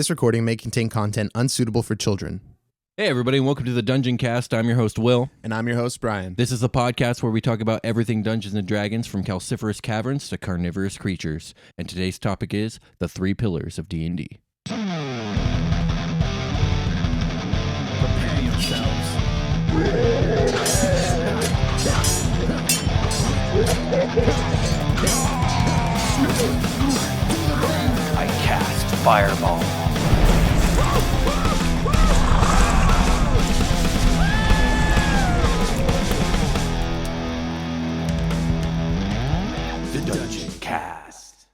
This recording may contain content unsuitable for children. Hey everybody, and welcome to the Dungeoncast. I'm your host, Will. And I'm your host, Brian. This is a podcast where we talk about everything Dungeons & Dragons, from calciferous caverns to carnivorous creatures. And today's topic is the 3 Pillars of D&D. Prepare yourselves. I cast Fireball. Dungeoncast.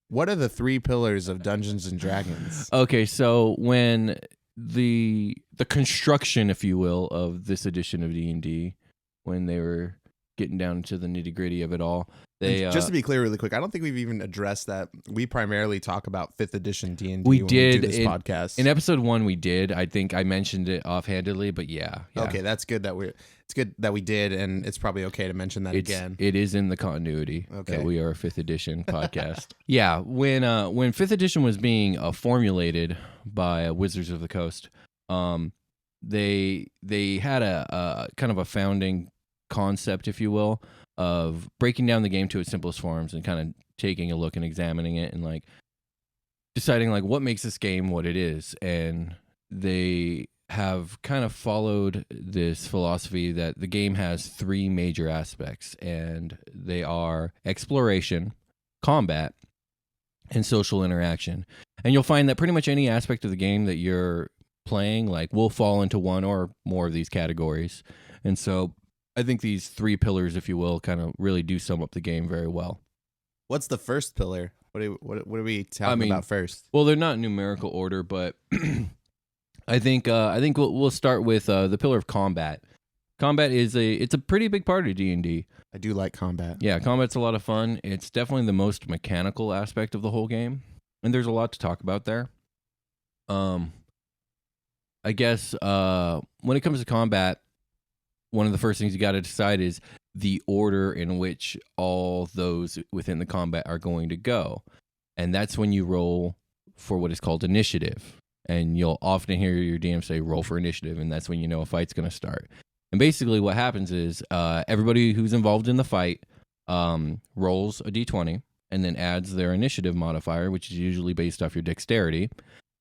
What are the 3 pillars of Dungeons and Dragons? Okay, so when the construction, if you will, of this edition of D&D, when they were getting down to the nitty-gritty of it all, they just to be clear really quick, I don't think we've even addressed that. We primarily talk about 5th edition D&D we when did we do this podcast. In episode 1 we did. I think I mentioned it offhandedly, but yeah. Okay, that's good that we did, and it's probably okay to mention that again. It is in the continuity that we are a 5th edition podcast. Yeah, when 5th edition was being formulated by Wizards of the Coast, they had a kind of a founding concept, if you will, of breaking down the game to its simplest forms and kind of taking a look and examining it and like deciding like what makes this game what it is. And they have kind of followed this philosophy that the game has 3 major aspects, and they are exploration, combat, and social interaction. And you'll find that pretty much any aspect of the game that you're playing like will fall into one or more of these categories. And so I think these 3 pillars, if you will, kind of really do sum up the game very well. What's the first pillar? What are we talking about first? Well, they're not in numerical order, but I think we'll start with the pillar of combat. Combat it's a pretty big part of D&D. I do like combat. Yeah, combat's a lot of fun. It's definitely the most mechanical aspect of the whole game, and there's a lot to talk about there. I guess when it comes to combat, one of the first things you got to decide is the order in which all those within the combat are going to go. And that's when you roll for what is called initiative. And you'll often hear your DM say, roll for initiative, and that's when you know a fight's going to start. And basically what happens is everybody who's involved in the fight rolls a d20 and then adds their initiative modifier, which is usually based off your dexterity.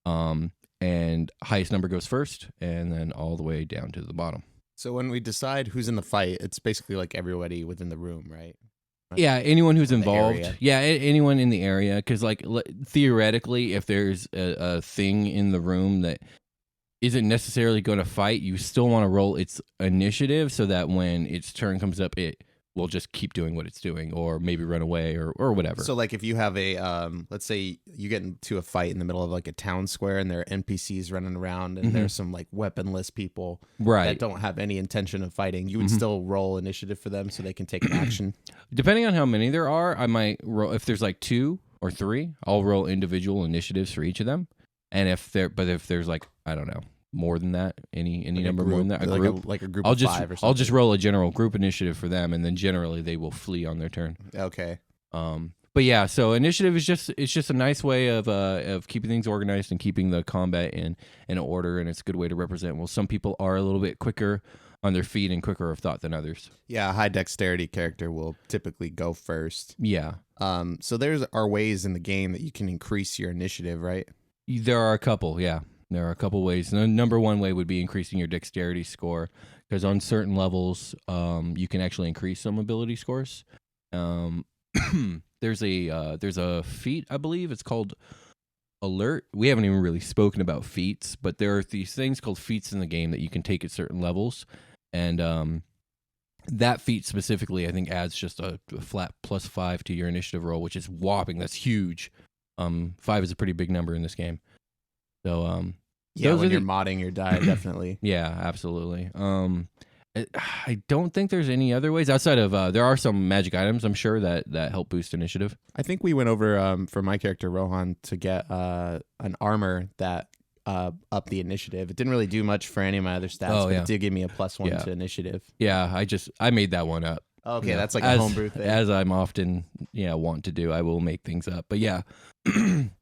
And highest number goes first, and then all the way down to the bottom. So when we decide who's in the fight, it's basically like everybody within the room, right? Yeah, anyone who's involved. Yeah, anyone in the area. Because like theoretically, if there's a thing in the room that isn't necessarily going to fight, you still want to roll its initiative so that when its turn comes up, it will just keep doing what it's doing, or maybe run away or whatever. So like if you have a, let's say you get into a fight in the middle of like a town square and there are NPCs running around and there's some like weaponless people that don't have any intention of fighting, you would still roll initiative for them so they can take an action. Depending on how many there are, I might roll, if there's like 2 or 3, I'll roll individual initiatives for each of them. And if there's like, I don't know, more than that, any like number more than that, a group of 5 or something. I'll just roll a general group initiative for them, and then generally they will flee on their turn. Okay. But yeah, so initiative is just a nice way of keeping things organized and keeping the combat in order, and it's a good way to represent. Well, some people are a little bit quicker on their feet and quicker of thought than others. Yeah, a high dexterity character will typically go first. Yeah. So there are ways in the game that you can increase your initiative, right? There are a couple, yeah. There are a couple ways. The number one way would be increasing your dexterity score, because on certain levels, you can actually increase some ability scores. There's a feat, I believe. It's called Alert. We haven't even really spoken about feats, but there are these things called feats in the game that you can take at certain levels, and that feat specifically, I think, adds just a flat +5 to your initiative roll, which is whopping. That's huge. 5 is a pretty big number in this game. So, yeah, when you're modding your die, definitely. Yeah, absolutely. I don't think there's any other ways outside of there are some magic items, I'm sure, that help boost initiative. I think we went over for my character Rohan to get an armor that up the initiative. It didn't really do much for any of my other stats, but it did give me a +1 to initiative. Yeah, I made that one up. Okay, that's like a homebrew thing. As I'm often want to do. I will make things up. But yeah,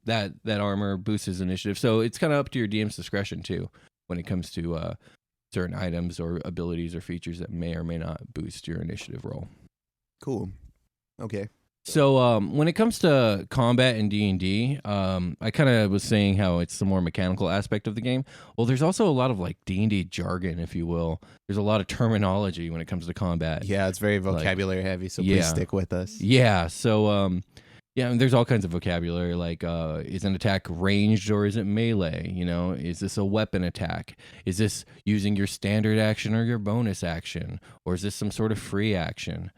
that armor boosts his initiative. So it's kind of up to your DM's discretion too when it comes to certain items or abilities or features that may or may not boost your initiative roll. Cool. Okay. So when it comes to combat in D&D, I kind of was saying how it's the more mechanical aspect of the game. Well, there's also a lot of like D&D jargon, if you will. There's a lot of terminology when it comes to combat. Yeah, it's very vocabulary heavy, so please stick with us. Yeah, so and there's all kinds of vocabulary like is an attack ranged or is it melee? Is this a weapon attack? Is this using your standard action or your bonus action? Or is this some sort of free action?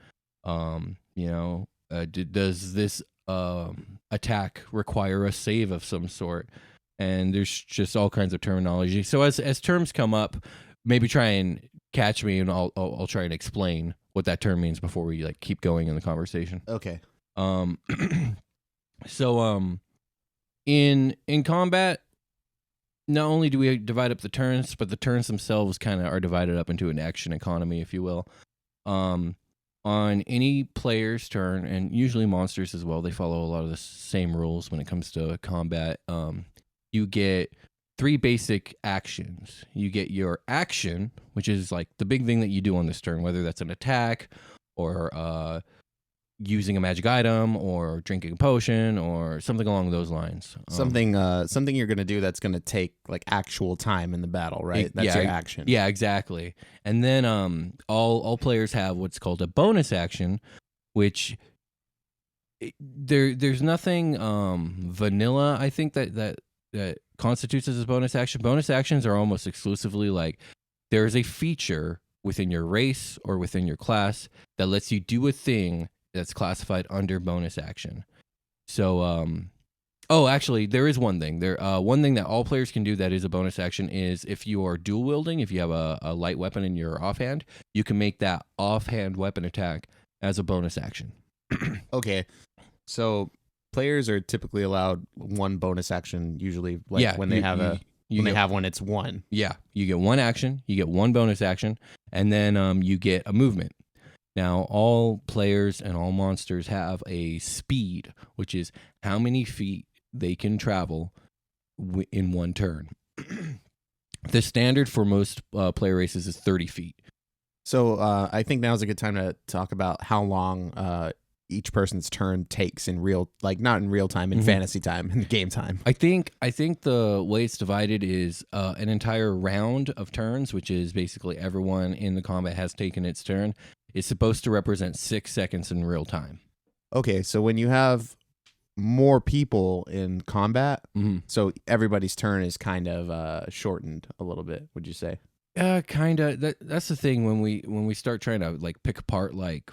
Does this attack require a save of some sort? And there's just all kinds of terminology. So as terms come up, maybe try and catch me, and I'll try and explain what that term means before we like keep going in the conversation. Okay. So in combat, not only do we divide up the turns, but the turns themselves kind of are divided up into an action economy, if you will. On any player's turn, and usually monsters as well, they follow a lot of the same rules when it comes to combat. You get 3 basic actions. You get your action, which is like the big thing that you do on this turn, whether that's an attack or using a magic item or drinking a potion or something along those lines. Something you're going to do that's going to take like actual time in the battle, right? That's your action. Yeah, exactly. And then all players have what's called a bonus action, which there's nothing vanilla, I think, that constitutes as a bonus action. Bonus actions are almost exclusively like there's a feature within your race or within your class that lets you do a thing that's classified under bonus action. So, actually, there is one thing. One thing that all players can do that is a bonus action is if you are dual wielding, if you have a light weapon in your offhand, you can make that offhand weapon attack as a bonus action. Okay, so players are typically allowed one bonus action usually. When they have one, it's one. Yeah, you get one action, you get one bonus action, and then you get a movement. Now, all players and all monsters have a speed, which is how many feet they can travel in one turn. The standard for most player races is 30 feet. So I think now's a good time to talk about how long each person's turn takes in real, like not in real time, in fantasy time, in game time. I think the way it's divided is an entire round of turns, which is basically everyone in the combat has taken its turn. Is supposed to represent 6 seconds in real time. Okay, so when you have more people in combat, so everybody's turn is kind of shortened a little bit, would you say? Kind of. That's the thing when we start trying to like pick apart like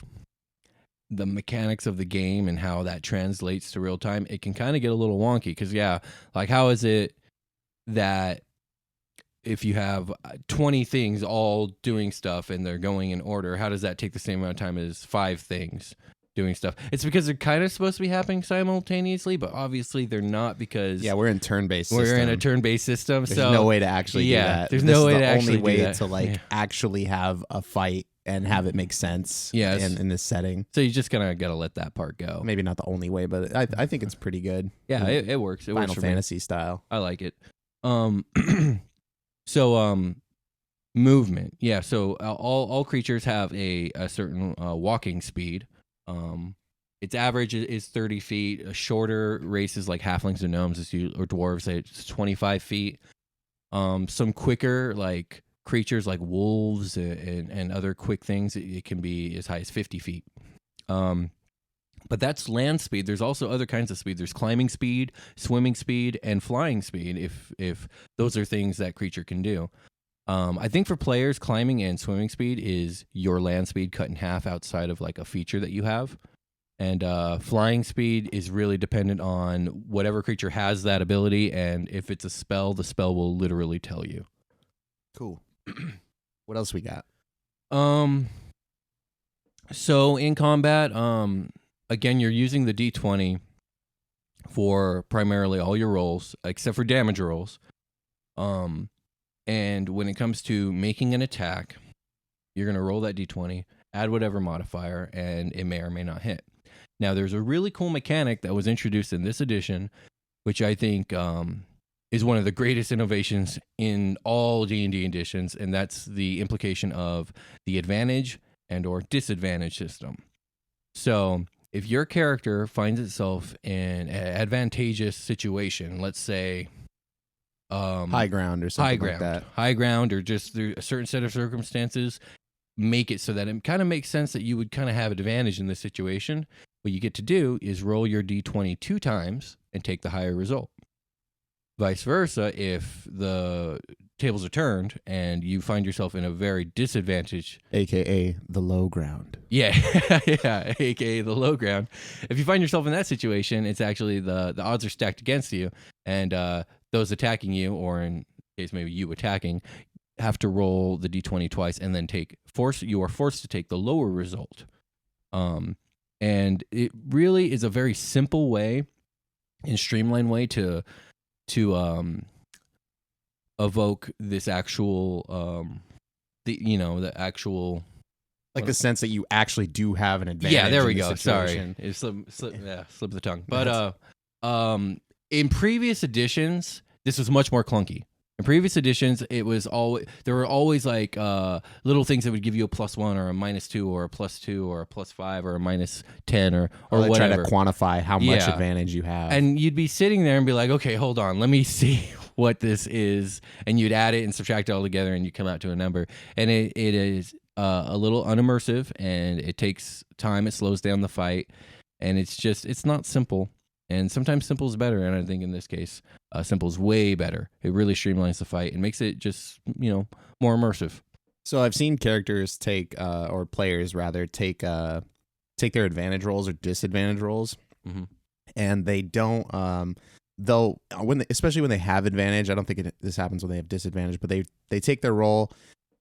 the mechanics of the game and how that translates to real time, it can kind of get a little wonky because like how is it that if you have 20 things all doing stuff and they're going in order, how does that take the same amount of time as 5 things doing stuff? It's because they're kind of supposed to be happening simultaneously, but obviously they're not because we're in turn-based system. We're in a turn-based system. There's no way to actually do that. There's no way to actually do that. The only way to actually have a fight and have it make sense in this setting. So you just gotta let that part go. Maybe not the only way, but I think it's pretty good. Yeah, it works. It Final works for Fantasy me. style. I like it. So movement. Yeah, so all creatures have a certain walking speed. Its average is 30 feet. Shorter races like halflings and gnomes or dwarves, it's 25 feet. Some quicker like creatures like wolves and other quick things, it can be as high as 50 feet. But that's land speed. There's also other kinds of speed. There's climbing speed, swimming speed, and flying speed, if those are things that creature can do. I think for players, climbing and swimming speed is your land speed cut in half outside of like a feature that you have. And flying speed is really dependent on whatever creature has that ability, and if it's a spell, the spell will literally tell you. Cool. What else we got? So in combat, again, you're using the D20 for primarily all your rolls, except for damage rolls. And when it comes to making an attack, you're going to roll that D20, add whatever modifier, and it may or may not hit. Now, there's a really cool mechanic that was introduced in this edition, which I think is one of the greatest innovations in all D&D editions, and that's the implication of the advantage and or disadvantage system. So if your character finds itself in an advantageous situation, let's say high ground or something like that. High ground, or just through a certain set of circumstances, make it so that it kind of makes sense that you would kind of have an advantage in this situation. What you get to do is roll your D20 2 times and take the higher result. Vice versa, if the tables are turned and you find yourself in a very disadvantaged... AKA the low ground. Yeah, yeah, AKA the low ground. If you find yourself in that situation, it's actually the odds are stacked against you, and those attacking you, or in case maybe you attacking, have to roll the D20 twice and then you are forced to take the lower result. And it really is a very simple way and streamlined way to evoke this actual the actual, like, the sense that you actually do have an advantage. yeah, there we in go. the situation. Sorry, slip the tongue. But in previous editions, this was much more clunky. In previous editions, there were always like little things that would give you a +1 or a -2 or a +2 or a +5 or a -10 or whatever. whatever. Try to quantify how much advantage you have. And you'd be sitting there and be like, okay, hold on, let me see what this is. And you'd add it and subtract it all together, and you come out to a number. And it is a little unimmersive, and it takes time. It slows down the fight, and it's not simple. And sometimes simple is better, and I think in this case, simple is way better. It really streamlines the fight and makes it just, more immersive. So I've seen characters or players rather, take their advantage rolls or disadvantage rolls, and they don't, especially when they have advantage. I don't think this happens when they have disadvantage, but they take their roll,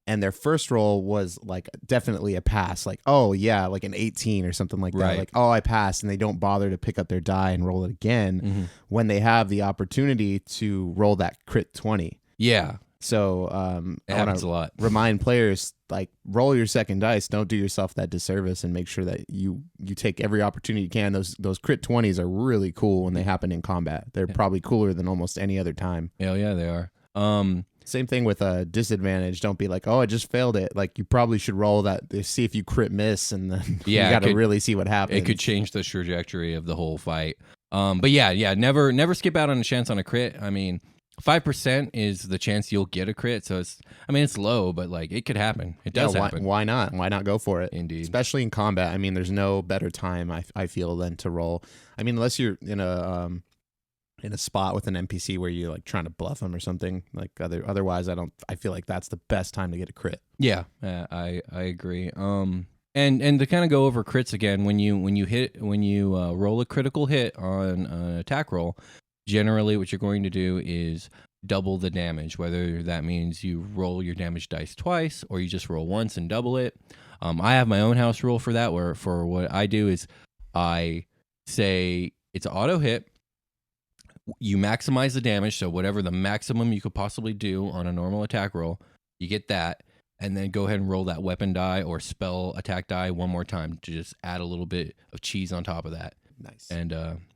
and their first roll was like definitely a pass, like, oh yeah, like an 18 or something like that. Right. Like, oh, I passed, and they don't bother to pick up their die and roll it again when they have the opportunity to roll that crit 20. Yeah. So it happens a lot. Remind players, like, roll your second dice. Don't do yourself that disservice, and make sure that you take every opportunity you can. Those crit 20s are really cool when they happen in combat. They're probably cooler than almost any other time. Hell yeah, they are. Same thing with a disadvantage. Don't be like, oh, I just failed it. Like, you probably should roll that to see if you crit miss, and then you got to really see what happens. It could change the trajectory of the whole fight. But yeah, never skip out on a chance on a crit. I mean, 5% is the chance you'll get a crit, so it's low, but like, it could happen. It does happen. Why not? Why not go for it? Indeed. Especially in combat. I mean, there's no better time I feel than to roll. I mean, unless you're in a spot with an NPC where you're like trying to bluff them or something, like, otherwise I feel like that's the best time to get a crit. Yeah, I agree. And to kind of go over crits again, when you roll a critical hit on an attack roll, generally what you're going to do is double the damage, whether that means you roll your damage dice twice or you just roll once and double it. I have my own house rule for that, where for what I do is I say it's an auto hit. You maximize the damage, so whatever the maximum you could possibly do on a normal attack roll, you get that, and then go ahead and roll that weapon die or spell attack die one more time to just add a little bit of cheese on top of that. Nice. And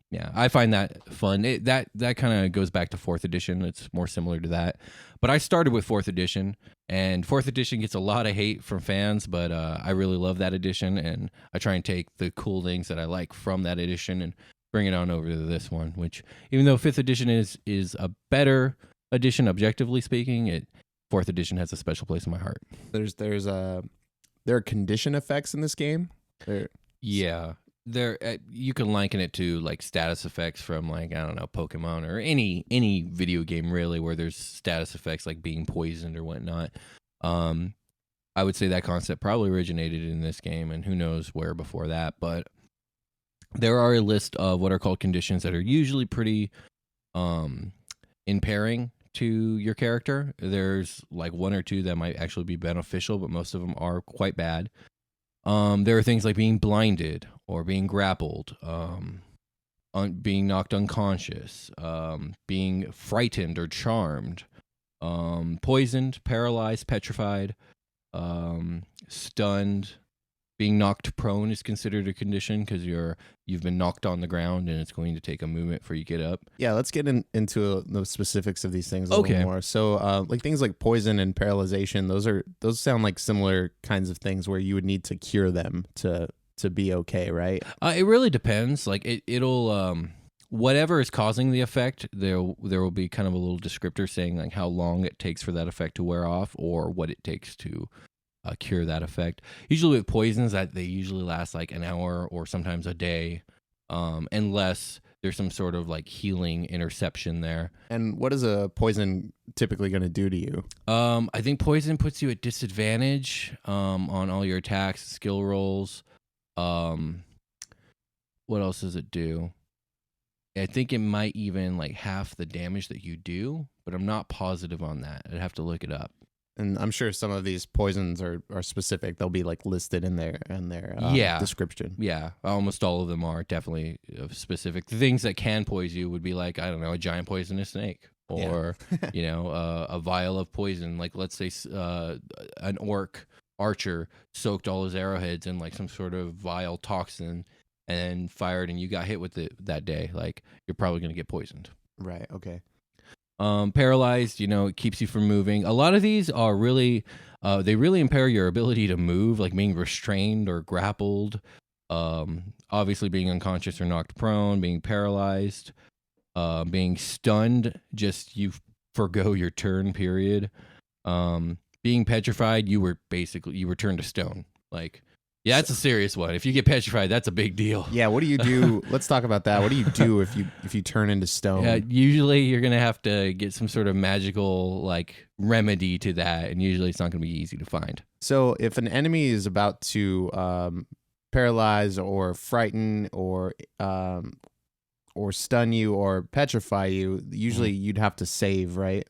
yeah, I find that fun. That kind of goes back to 4th edition. It's more similar to that. But I started with 4th edition, and 4th edition gets a lot of hate from fans, but I really love that edition, and I try and take the cool things that I like from that edition and bring it on over to this one, which, even though 5th edition is a better edition, objectively speaking, 4th edition has a special place in my heart. There are condition effects in this game. Yeah. You can liken it to like status effects from, like, I don't know, Pokemon or any video game really, where there's status effects like being poisoned or whatnot. I would say that concept probably originated in this game, and who knows where before that, but there are a list of what are called conditions that are usually pretty impairing to your character. There's like 1 or 2 that might actually be beneficial, but most of them are quite bad. There are things like being blinded or being grappled, being knocked unconscious, being frightened or charmed, poisoned, paralyzed, petrified, stunned, Being knocked prone is considered a condition because you've been knocked on the ground and it's going to take a movement for you to get up. Yeah, let's get into the specifics of these things a little more. So, like things like poison and paralyzation, those sound like similar kinds of things where you would need to cure them to be okay, right? It really depends. Like it'll whatever is causing the effect, there will be kind of a little descriptor saying like how long it takes for that effect to wear off or what it takes to cure that effect. Usually with poisons, that they usually last like an hour or sometimes a day, unless there's some sort of like healing interception there. And what is a poison typically going to do to you? I think poison puts you at disadvantage on all your attacks, skill rolls. What else does it do? I think it might even like half the damage that you do, but I'm not positive on that. I'd have to look it up. And I'm sure some of these poisons are specific. They'll be like listed in their description. Yeah, almost all of them are definitely specific. The things that can poison you would be like, I don't know, a giant poisonous snake or, a vial of poison. Like let's say an orc archer soaked all his arrowheads in like some sort of vile toxin and fired and you got hit with it that day. Like you're probably going to get poisoned. Right, okay. Paralyzed, it keeps you from moving. A lot of these are really, they really impair your ability to move, like being restrained or grappled, obviously being unconscious or knocked prone, being paralyzed, being stunned, just you forgo your turn period. Being petrified, you were turned to stone. Like, yeah, that's a serious one. If you get petrified, that's a big deal. Yeah, what do you do? Let's talk about that. What do you do if you turn into stone? Yeah, usually you're gonna have to get some sort of magical like remedy to that, and usually it's not gonna be easy to find. So if an enemy is about to paralyze or frighten or stun you or petrify you, usually you'd have to save, right?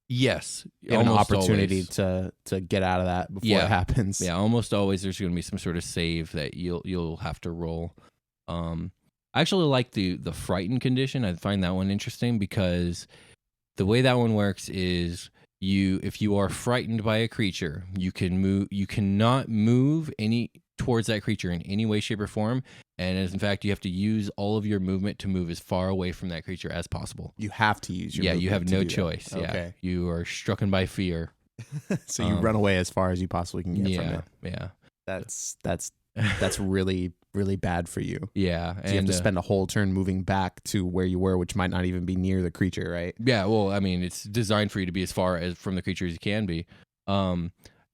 Yes, you have an opportunity to get out of that before it happens. Yeah, almost always there's going to be some sort of save that you'll have to roll. I actually like the frightened condition. I find that one interesting because the way that one works is if you are frightened by a creature, you cannot move towards that creature in any way, shape, or form. And as in fact, you have to use all of your movement to move as far away from that creature as possible. You have to use your movement. You have no choice. That. Okay. Yeah. You are struck by fear. So you run away as far as you possibly can get from it. Yeah. That's really, really bad for you. Yeah. So you have to spend a whole turn moving back to where you were, which might not even be near the creature, right? Yeah, well, I mean, it's designed for you to be as far as from the creature as you can be.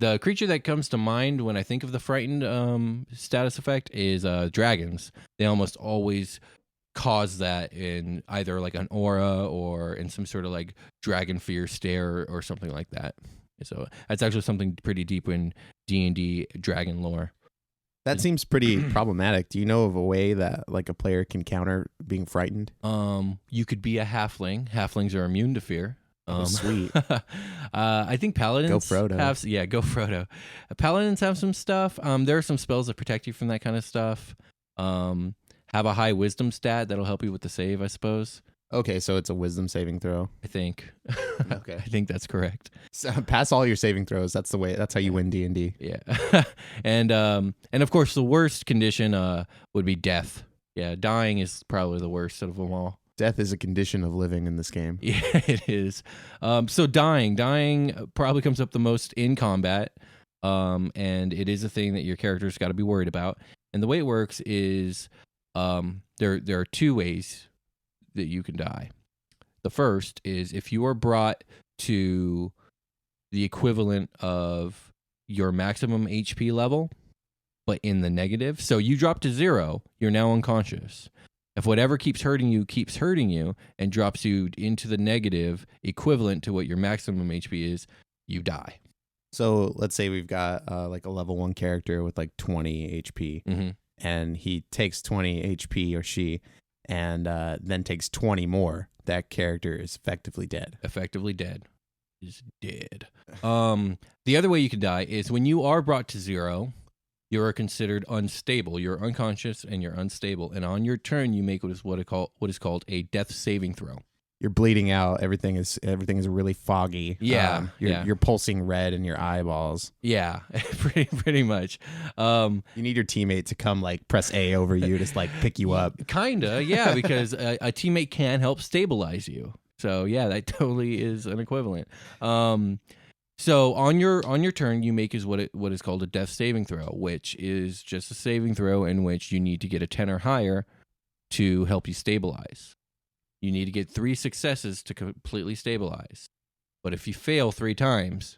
The creature that comes to mind when I think of the frightened status effect is dragons. They almost always cause that in either like an aura or in some sort of like dragon fear stare or something like that. So that's actually something pretty deep in D&D dragon lore. That seems pretty problematic. Do you know of a way that like a player can counter being frightened? You could be a halfling. Halflings are immune to fear. Sweet. I think paladins go Frodo. Go Frodo. Paladins have some stuff. There are some spells that protect you from that kind of stuff. Have a high wisdom stat that'll help you with the save, I suppose. Okay, so it's a wisdom saving throw. I think. Okay, I think that's correct. So pass all your saving throws. That's the way. That's how you win D&D. Yeah, and of course the worst condition would be death. Yeah, dying is probably the worst of them all. Death is a condition of living in this game. Yeah, it is. So dying probably comes up the most in combat, and it is a thing that your character's got to be worried about. And the way it works is there are two ways that you can die. The first is if you are brought to the equivalent of your maximum HP level, but in the negative. So you drop to 0, you're now unconscious. If whatever keeps hurting you and drops you into the negative equivalent to what your maximum HP is, you die. So let's say we've got like a level 1 character with like 20 HP, and he takes 20 HP or she, and then takes 20 more. That character is effectively dead. Effectively dead. Is dead. The other way you can die is when you are brought to 0. You are considered unstable. You're unconscious and you're unstable. And on your turn, you make what is called a death saving throw. you're bleeding out. Everything is really foggy. Yeah, you're pulsing red in your eyeballs. Yeah, pretty much. You need your teammate to come like press A over you to like pick you up. Kinda, yeah, because a teammate can help stabilize you. So yeah, that totally is an equivalent. So on your turn, you make what is called a death saving throw, which is just a saving throw in which you need to get a 10 or higher to help you stabilize. You need to get 3 successes to completely stabilize. But if you fail 3 times,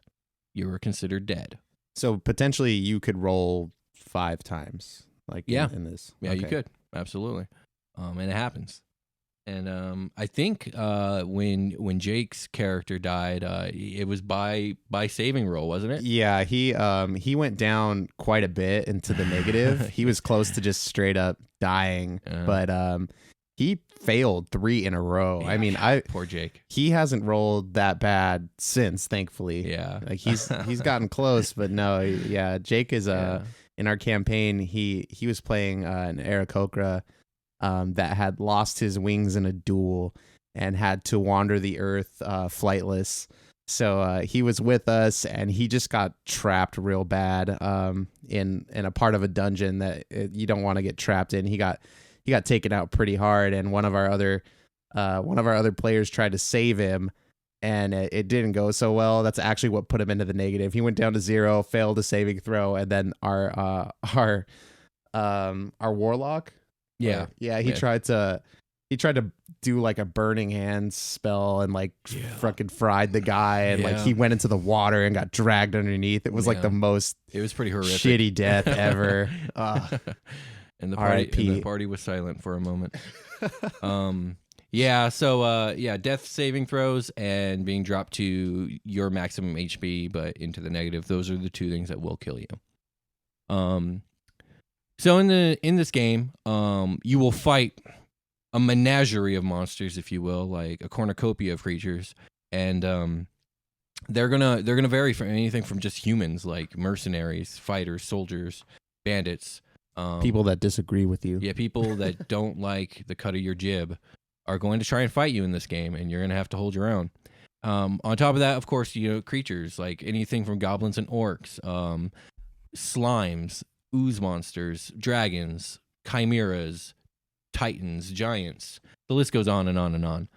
you are considered dead. So potentially you could roll 5 times, like in this. Yeah, you could. Absolutely. And it happens. And I think when Jake's character died, it was by saving roll, wasn't it? Yeah, he went down quite a bit into the negative. He was close to just straight up dying, but he failed 3 in a row. Yeah, I mean, poor Jake. He hasn't rolled that bad since, thankfully. Yeah, like he's gotten close, but no, yeah, Jake is in our campaign. He was playing an Aarakocra that had lost his wings in a duel and had to wander the earth flightless. So he was with us, and he just got trapped real bad in a part of a dungeon that you don't want to get trapped in. He got taken out pretty hard, and one of our other players tried to save him, and it didn't go so well. That's actually what put him into the negative. He went down to 0, failed a saving throw, and then our warlock. He tried to do like a burning hands spell and like fucking fried the guy, and like he went into the water and got dragged underneath. It was like the most it was pretty horrific shitty death ever. And the party was silent for a moment. Death saving throws and being dropped to your maximum HP but into the negative, those are the 2 things that will kill you. So in this game, you will fight a menagerie of monsters, if you will, like a cornucopia of creatures, and they're gonna vary from anything from just humans, like mercenaries, fighters, soldiers, bandits, people that disagree with you. Yeah, people that don't like the cut of your jib are going to try and fight you in this game, and you're gonna have to hold your own. On top of that, of course, creatures like anything from goblins and orcs, slimes, ooze monsters, dragons, chimeras, titans, giants. The list goes on and on and on.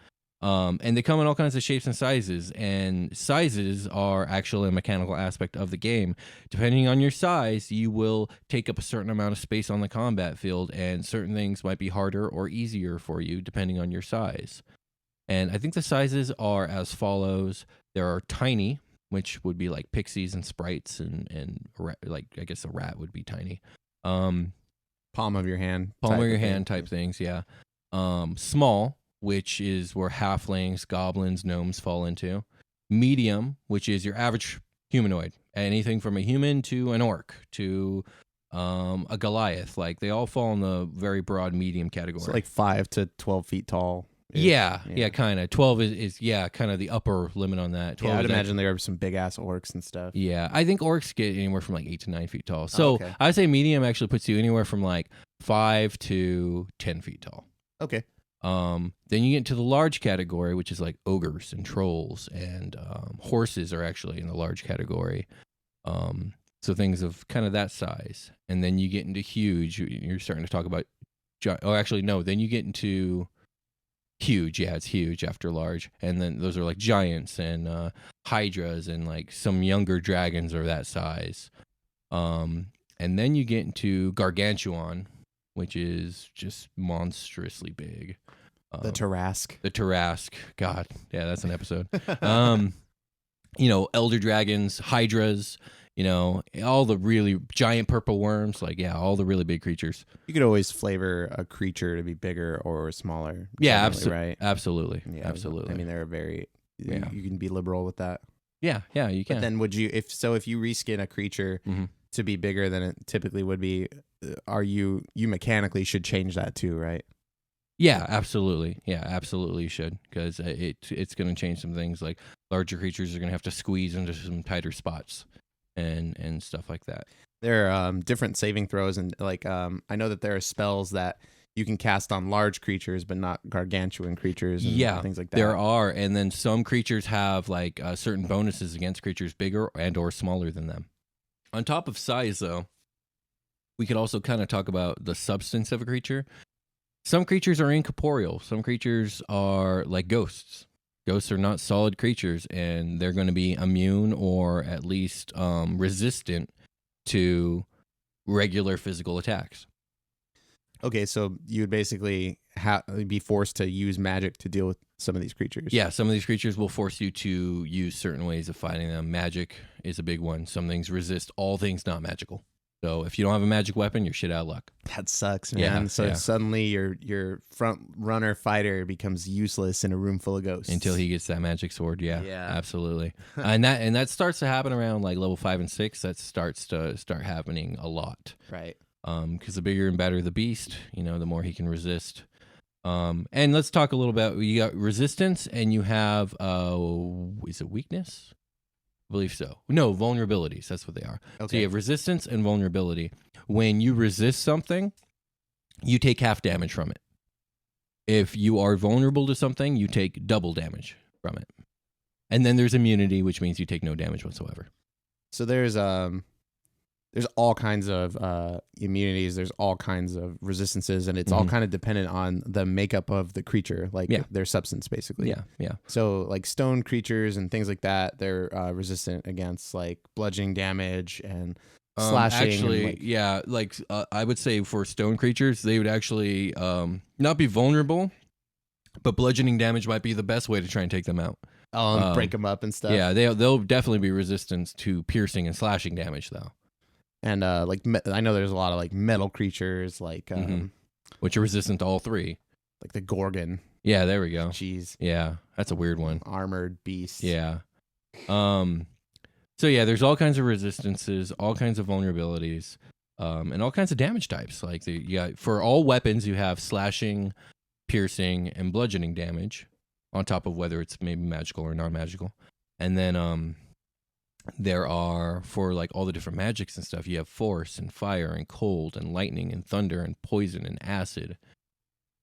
And they come in all kinds of shapes and sizes. And sizes are actually a mechanical aspect of the game. Depending on your size, you will take up a certain amount of space on the combat field, and certain things might be harder or easier for you depending on your size. And I think the sizes are as follows. There are tiny, which would be like pixies and sprites, and like I guess a rat would be tiny. Palm of your hand type things, yeah. Small, which is where halflings, goblins, gnomes fall into. Medium, which is your average humanoid, anything from a human to an orc to a Goliath. Like they all fall in the very broad medium category. So like 5 to 12 feet tall. Yeah, kind of. 12 is kind of the upper limit on that. 12 I'd imagine there are some big ass orcs and stuff. Yeah, I think orcs get anywhere from like 8 to 9 feet tall. So I'd say medium actually puts you anywhere from like 5 to 10 feet tall. Okay. Then you get into the large category, which is like ogres and trolls, and horses are actually in the large category. So things of kind of that size. And then you get into huge. You're starting to talk about. Then you get into huge. Yeah, it's huge after large. And then those are like giants and hydras and like some younger dragons are that size. And then you get into gargantuan, which is just monstrously big. The Tarrasque. God, yeah, that's an episode. Elder dragons, hydras, all the really giant purple worms, all the really big creatures. You could always flavor a creature to be bigger or smaller. Yeah, right? Absolutely. Yeah, absolutely. I mean, they're very. Yeah. You can be liberal with that. Yeah, you can. But then, would you if you reskin a creature to be bigger than it typically would be? You mechanically should change that too, right? Yeah, absolutely. Yeah, absolutely you should, because it's going to change some things. Like larger creatures are going to have to squeeze into some tighter spots and stuff like that. There are different saving throws, and I know that there are spells that you can cast on large creatures, but not gargantuan creatures and things like that. There are, and then some creatures have like certain bonuses against creatures bigger and or smaller than them. On top of size, though, we could also kind of talk about the substance of a creature. Some creatures are incorporeal. Some creatures are like ghosts. Ghosts are not solid creatures, and they're going to be immune or at least resistant to regular physical attacks. Okay, so you would basically be forced to use magic to deal with some of these creatures. Yeah, some of these creatures will force you to use certain ways of fighting them. Magic is a big one. Some things resist all things not magical. So if you don't have a magic weapon, you're shit out of luck. That sucks, man. Suddenly your front runner fighter becomes useless in a room full of ghosts. Until he gets that magic sword, yeah. Absolutely. and that starts to happen around like level 5 and 6. That starts to happening a lot. Right. Because the bigger and better the beast, the more he can resist. And let's talk a little about, you got resistance and you have, is it weakness? I believe so. No, vulnerabilities. That's what they are. Okay. So you have resistance and vulnerability. When you resist something, you take half damage from it. If you are vulnerable to something, you take double damage from it. And then there's immunity, which means you take no damage whatsoever. So there's all kinds of immunities. There's all kinds of resistances, and it's all kind of dependent on the makeup of the creature, like their substance, basically. Yeah. So like stone creatures and things like that, they're resistant against like bludgeoning damage and slashing. Actually, I would say for stone creatures, they would actually not be vulnerable, but bludgeoning damage might be the best way to try and take them out. Break them up and stuff. Yeah, they'll definitely be resistant to piercing and slashing damage, though. And I know there's a lot of like metal creatures, like which are resistant to all three, like the Gorgon. Yeah, there we go. Jeez. Yeah, that's a weird one. Armored beast. Yeah. So yeah, there's all kinds of resistances, all kinds of vulnerabilities, and all kinds of damage types. Like for all weapons, you have slashing, piercing, and bludgeoning damage, on top of whether it's maybe magical or non-magical. And then there are, for like all the different magics and stuff, you have force and fire and cold and lightning and thunder and poison and acid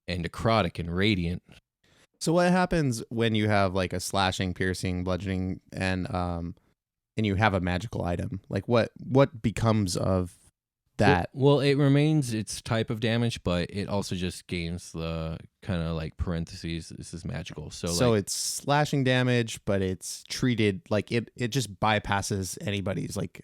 and necrotic and radiant. So what happens when you have like a slashing, piercing, bludgeoning, and you have a magical item? Like what becomes of that? Well, it remains its type of damage, but it also just gains the kind of like parentheses. This is magical. So it's slashing damage, but it's treated like it just bypasses anybody's like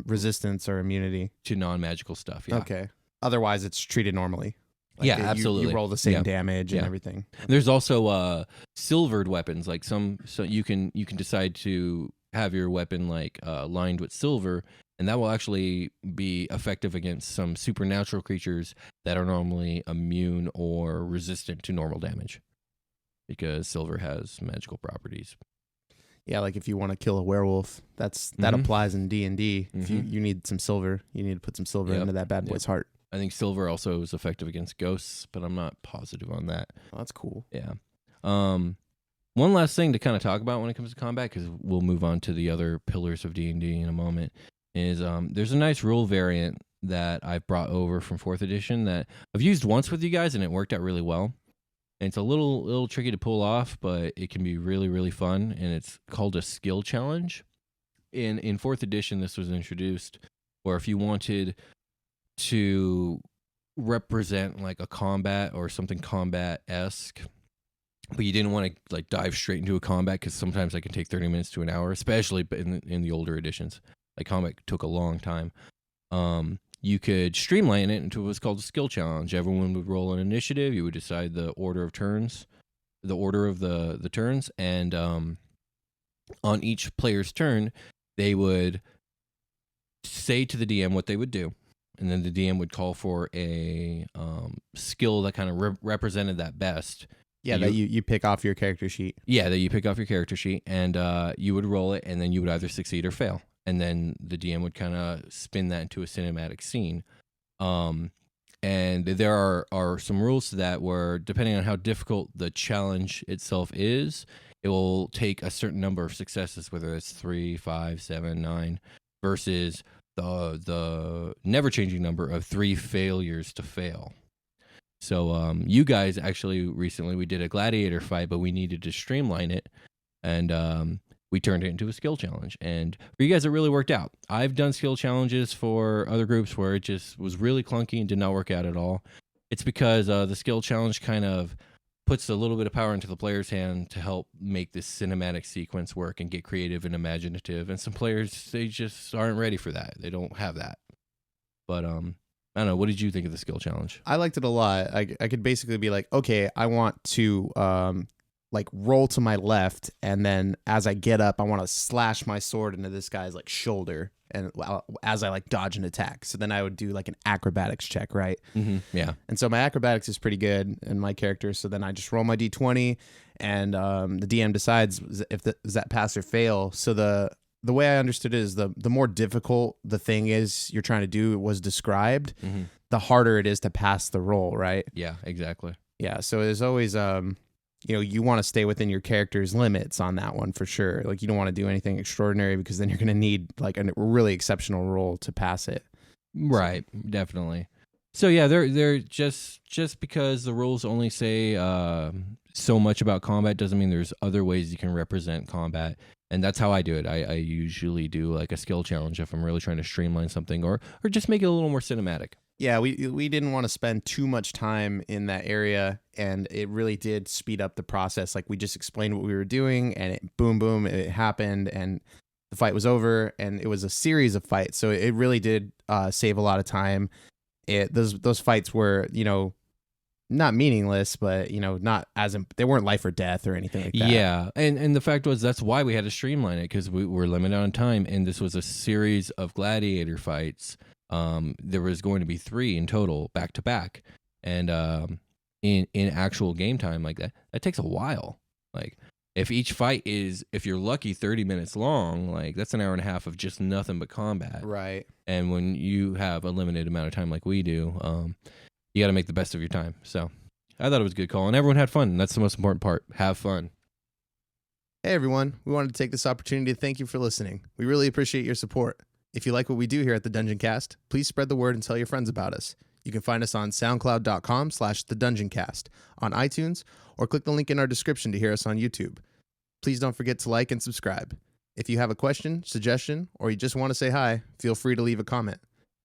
resistance or immunity to non-magical stuff. Yeah. Okay. Otherwise, it's treated normally. Like absolutely. You roll the same damage and everything. There's also silvered weapons, like so you can decide to have your weapon like lined with silver. And that will actually be effective against some supernatural creatures that are normally immune or resistant to normal damage, because silver has magical properties. Yeah, like if you want to kill a werewolf, that applies in D&D. If you need some silver, you need to put some silver into that bad boy's heart. I think silver also is effective against ghosts, but I'm not positive on that. Oh, that's cool. Yeah. One last thing to kind of talk about when it comes to combat, because we'll move on to the other pillars of D&D in a moment, is there's a nice rule variant that I've brought over from 4th edition that I've used once with you guys, and it worked out really well. And it's a little tricky to pull off, but it can be really, really fun, and it's called a skill challenge. In 4th edition, this was introduced, where if you wanted to represent like a combat or something combat-esque, but you didn't want to like dive straight into a combat, because sometimes that can take 30 minutes to an hour, especially in the older editions. Like combat took a long time. You could streamline it into what's called a skill challenge. Everyone would roll an initiative. You would decide the order of turns, the order of the turns, and on each player's turn, they would say to the DM what they would do, and then the DM would call for a skill that kind of represented that best. Yeah, that you pick off your character sheet. Yeah, that you pick off your character sheet, and you would roll it, and then you would either succeed or fail. And then the DM would kind of spin that into a cinematic scene. And there are some rules to that where, depending on how difficult the challenge itself is, it will take a certain number of successes, whether it's 3, 5, 7, 9, versus the never-changing number of 3 failures to fail. So you guys actually recently we did a gladiator fight, but we needed to streamline it, and we turned it into a skill challenge. And for you guys, it really worked out. I've done skill challenges for other groups where it just was really clunky and did not work out at all. It's because the skill challenge kind of puts a little bit of power into the player's hand to help make this cinematic sequence work and get creative and imaginative. And some players, they just aren't ready for that. They don't have that. But I don't know. What did you think of the skill challenge? I liked it a lot. I could basically be like, okay, I want to like roll to my left, and then as I get up, I want to slash my sword into this guy's like shoulder, and as I like dodge an attack. So then I would do like an acrobatics check, right? Mm-hmm. Yeah. And so my acrobatics is pretty good in my character. So then I just roll my d20, and the DM decides if is that pass or fail. So the way I understood it is the more difficult the thing is you're trying to do was described, the harder it is to pass the roll, right? Yeah, exactly. Yeah. So there's always you want to stay within your character's limits on that one for sure. Like you don't want to do anything extraordinary because then you're going to need like a really exceptional roll to pass it. Right, definitely. So yeah, they're just because the rules only say so much about combat doesn't mean there's other ways you can represent combat. And that's how I do it. I usually do like a skill challenge if I'm really trying to streamline something or just make it a little more cinematic. Yeah, we didn't want to spend too much time in that area, and it really did speed up the process. Like we just explained what we were doing, and boom, it happened, and the fight was over, and it was a series of fights. So it really did save a lot of time. Those fights were, not meaningless, but not as they weren't life or death or anything like that. Yeah, and the fact was that's why we had to streamline it because we were limited on time, and this was a series of gladiator fights. There was going to be 3 in total, back to back, and in actual game time like that takes a while. Like if each fight is, if you're lucky, 30 minutes long, like that's an hour and a half of just nothing but combat. Right. And when you have a limited amount of time like we do, you got to make the best of your time. So I thought it was a good call, and everyone had fun. And that's the most important part. Have fun. Hey, everyone. We wanted to take this opportunity to thank you for listening. We really appreciate your support. If you like what we do here at the Dungeoncast, please spread the word and tell your friends about us. You can find us on soundcloud.com/thedungeoncast, on iTunes, or click the link in our description to hear us on YouTube. Please don't forget to like and subscribe. If you have a question, suggestion, or you just want to say hi, feel free to leave a comment.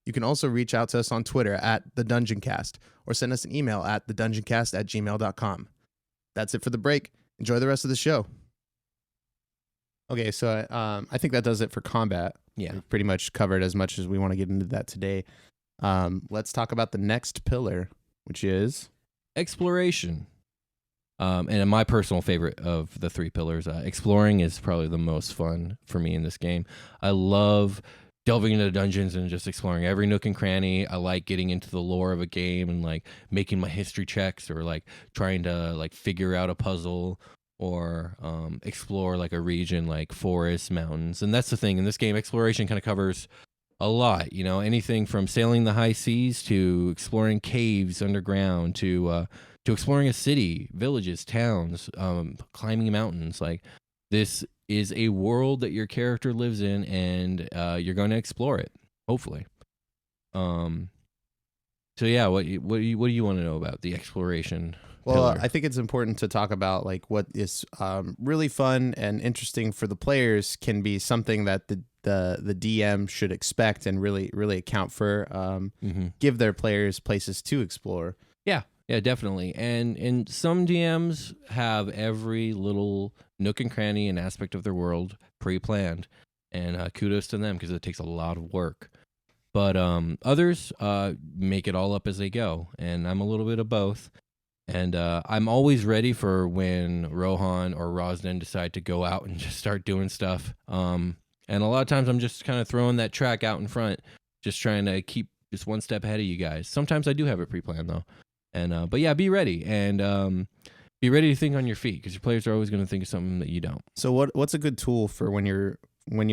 You can also reach out to us on Twitter at @thedungeoncast, or send us an email at thedungeoncast@gmail.com. That's it for the break. Enjoy the rest of the show. Okay, so I think that does it for combat. Yeah. We've pretty much covered as much as we want to get into that today. Let's talk about the next pillar, which is exploration. And my personal favorite of the 3 pillars, exploring is probably the most fun for me in this game. I love delving into dungeons and just exploring every nook and cranny. I like getting into the lore of a game and like making my history checks or like trying to like figure out a puzzle or explore like a region like forests, mountains. And that's the thing in this game, exploration kind of covers a lot, anything from sailing the high seas to exploring caves underground to exploring a city, villages, towns, climbing mountains. Like this is a world that your character lives in, and you're going to explore it, hopefully. So yeah, what do you want to know about the exploration? Well, I think it's important to talk about like what is really fun and interesting for the players can be something that the DM should expect and really account for. Give their players places to explore. Yeah, definitely. And some DMs have every little nook and cranny and aspect of their world pre-planned, and kudos to them because it takes a lot of work. But others make it all up as they go, and I'm a little bit of both. And I'm always ready for when Rohan or Rosden decide to go out and just start doing stuff. And a lot of times I'm just kind of throwing that track out in front, just trying to keep just one step ahead of you guys. Sometimes I do have it pre-planned though. And but yeah, be ready and be ready to think on your feet because your players are always going to think of something that you don't. So what's a good tool for when you're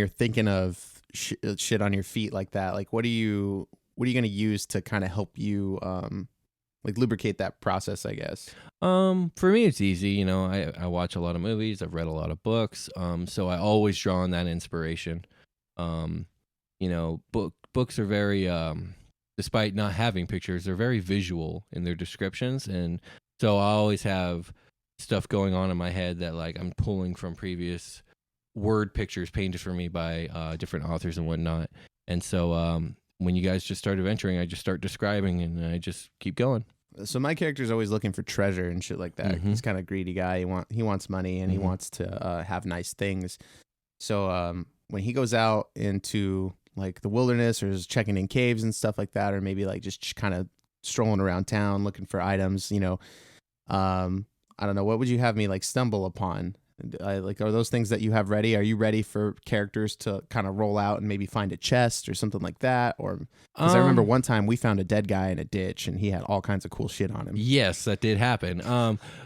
thinking of shit on your feet like that? Like what are you going to use to kind of help you like lubricate that process, I guess? For me, it's easy. I watch a lot of movies. I've read a lot of books. So I always draw on that inspiration. Books are very despite not having pictures, they're very visual in their descriptions, and so I always have stuff going on in my head that like I'm pulling from previous word pictures painted for me by different authors and whatnot. And so when you guys just start adventuring, I just start describing and I just keep going. So my character's always looking for treasure and shit like that. Mm-hmm. He's kind of greedy guy. He wants money and he wants to have nice things. So when he goes out into like the wilderness or is checking in caves and stuff like that, or maybe like just kind of strolling around town looking for items, you know, I don't know, what would you have me like stumble upon? Like, are those things that you have ready? Are you ready for characters to kind of roll out and maybe find a chest or something like that? Or because I remember one time we found a dead guy in a ditch and he had all kinds of cool shit on him. Yes, that did happen.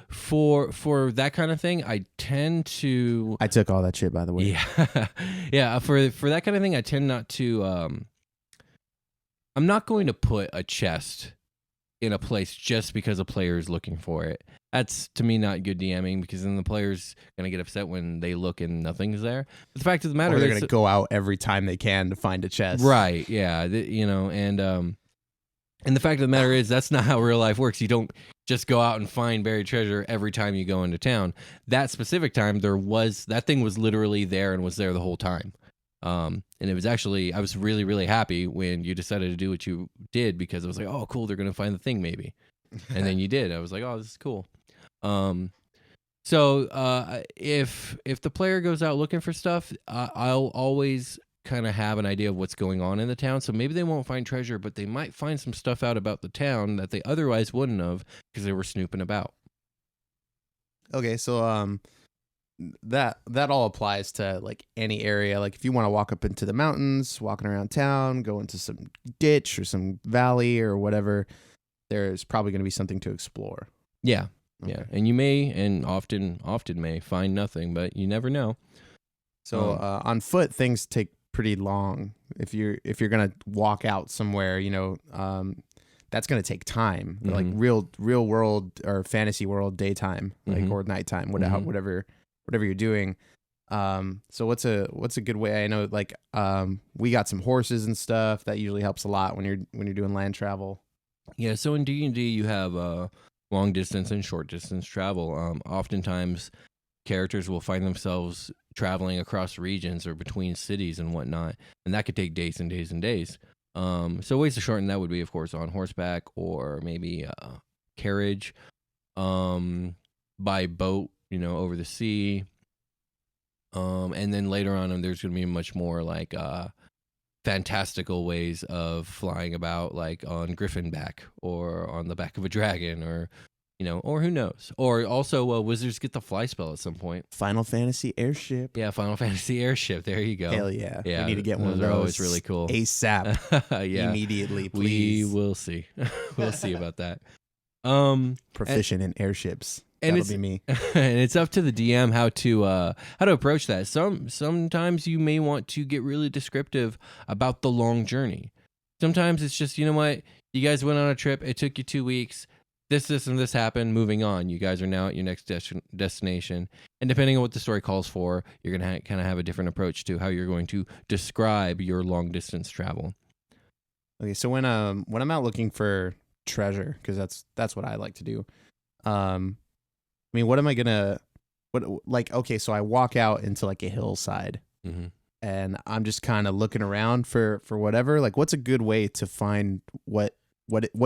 For that kind of thing, I tend to. I took all that shit, by the way. Yeah, yeah. For that kind of thing, I tend not to. I'm not going to put a chest in a place just because a player is looking for it. That's, to me, not good DMing, because then the player's going to get upset when they look and nothing's there. But the fact of the matter is... they're going to go out every time they can to find a chest. Right, yeah. You know, and the fact of the matter is that's not how real life works. You don't just go out and find buried treasure every time you go into town. That specific time, that thing was literally there and was there the whole time. And it was actually, I was really, really happy when you decided to do what you did, because I was like, oh, cool, they're going to find the thing maybe. And then you did. I was like, oh, this is cool. So if the player goes out looking for stuff, I'll always kind of have an idea of what's going on in the town. So maybe they won't find treasure, but they might find some stuff out about the town that they otherwise wouldn't have because they were snooping about. Okay, so that all applies to like any area. Like if you want to walk up into the mountains, walking around town, go into some ditch or some valley or whatever, there's probably going to be something to explore. Yeah. Okay. Yeah, and you may, and often may find nothing, but you never know. So on foot, things take pretty long. If you're gonna walk out somewhere, you know, that's gonna take time. Mm-hmm. Like real world or fantasy world daytime, like or nighttime, whatever you're doing. So what's a good way? I know like we got some horses and stuff that usually helps a lot when you're doing land travel. Yeah. So in D&D you have long distance and short distance travel. Oftentimes characters will find themselves traveling across regions or between cities and whatnot, and that could take days and days and days. So ways to shorten that would be, of course, on horseback or maybe carriage, by boat, you know, over the sea. And then later on, there's going to be much more like fantastical ways of flying about, like on griffin back or on the back of a dragon, or you know, or who knows. Or also wizards get the fly spell at some point. Final Fantasy airship. Yeah, Final Fantasy airship. There you go. Hell yeah. Yeah, we need to get one of those. Those are always really cool. ASAP. Yeah. Immediately, please. We will see. We'll see about that. Proficient in airships. That'll be me. And it's up to the DM how to approach that. Sometimes you may want to get really descriptive about the long journey. Sometimes it's just, you know what, you guys went on a trip, it took you 2 weeks, this and this happened, moving on. You guys are now at your next destination. And depending on what the story calls for, you're going to kind of have a different approach to how you're going to describe your long distance travel. Okay, so when I'm out looking for treasure, because that's what I like to do. I mean, what am I gonna? Okay, so I walk out into like a hillside, and I'm just kind of looking around for whatever. Like, what's a good way to find what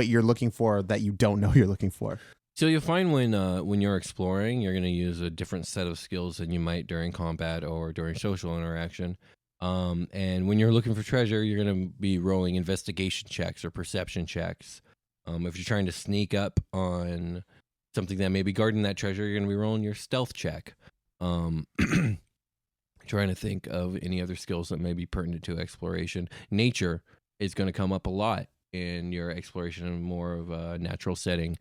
you're looking for that you don't know you're looking for? So you'll find when you're exploring, you're going to use a different set of skills than you might during combat or during social interaction. And when you're looking for treasure, you're going to be rolling investigation checks or perception checks. If you're trying to sneak up on something that may be guarding that treasure, you're going to be rolling your stealth check. Trying to think of any other skills that may be pertinent to exploration. Nature is going to come up a lot in your exploration of more of a natural setting.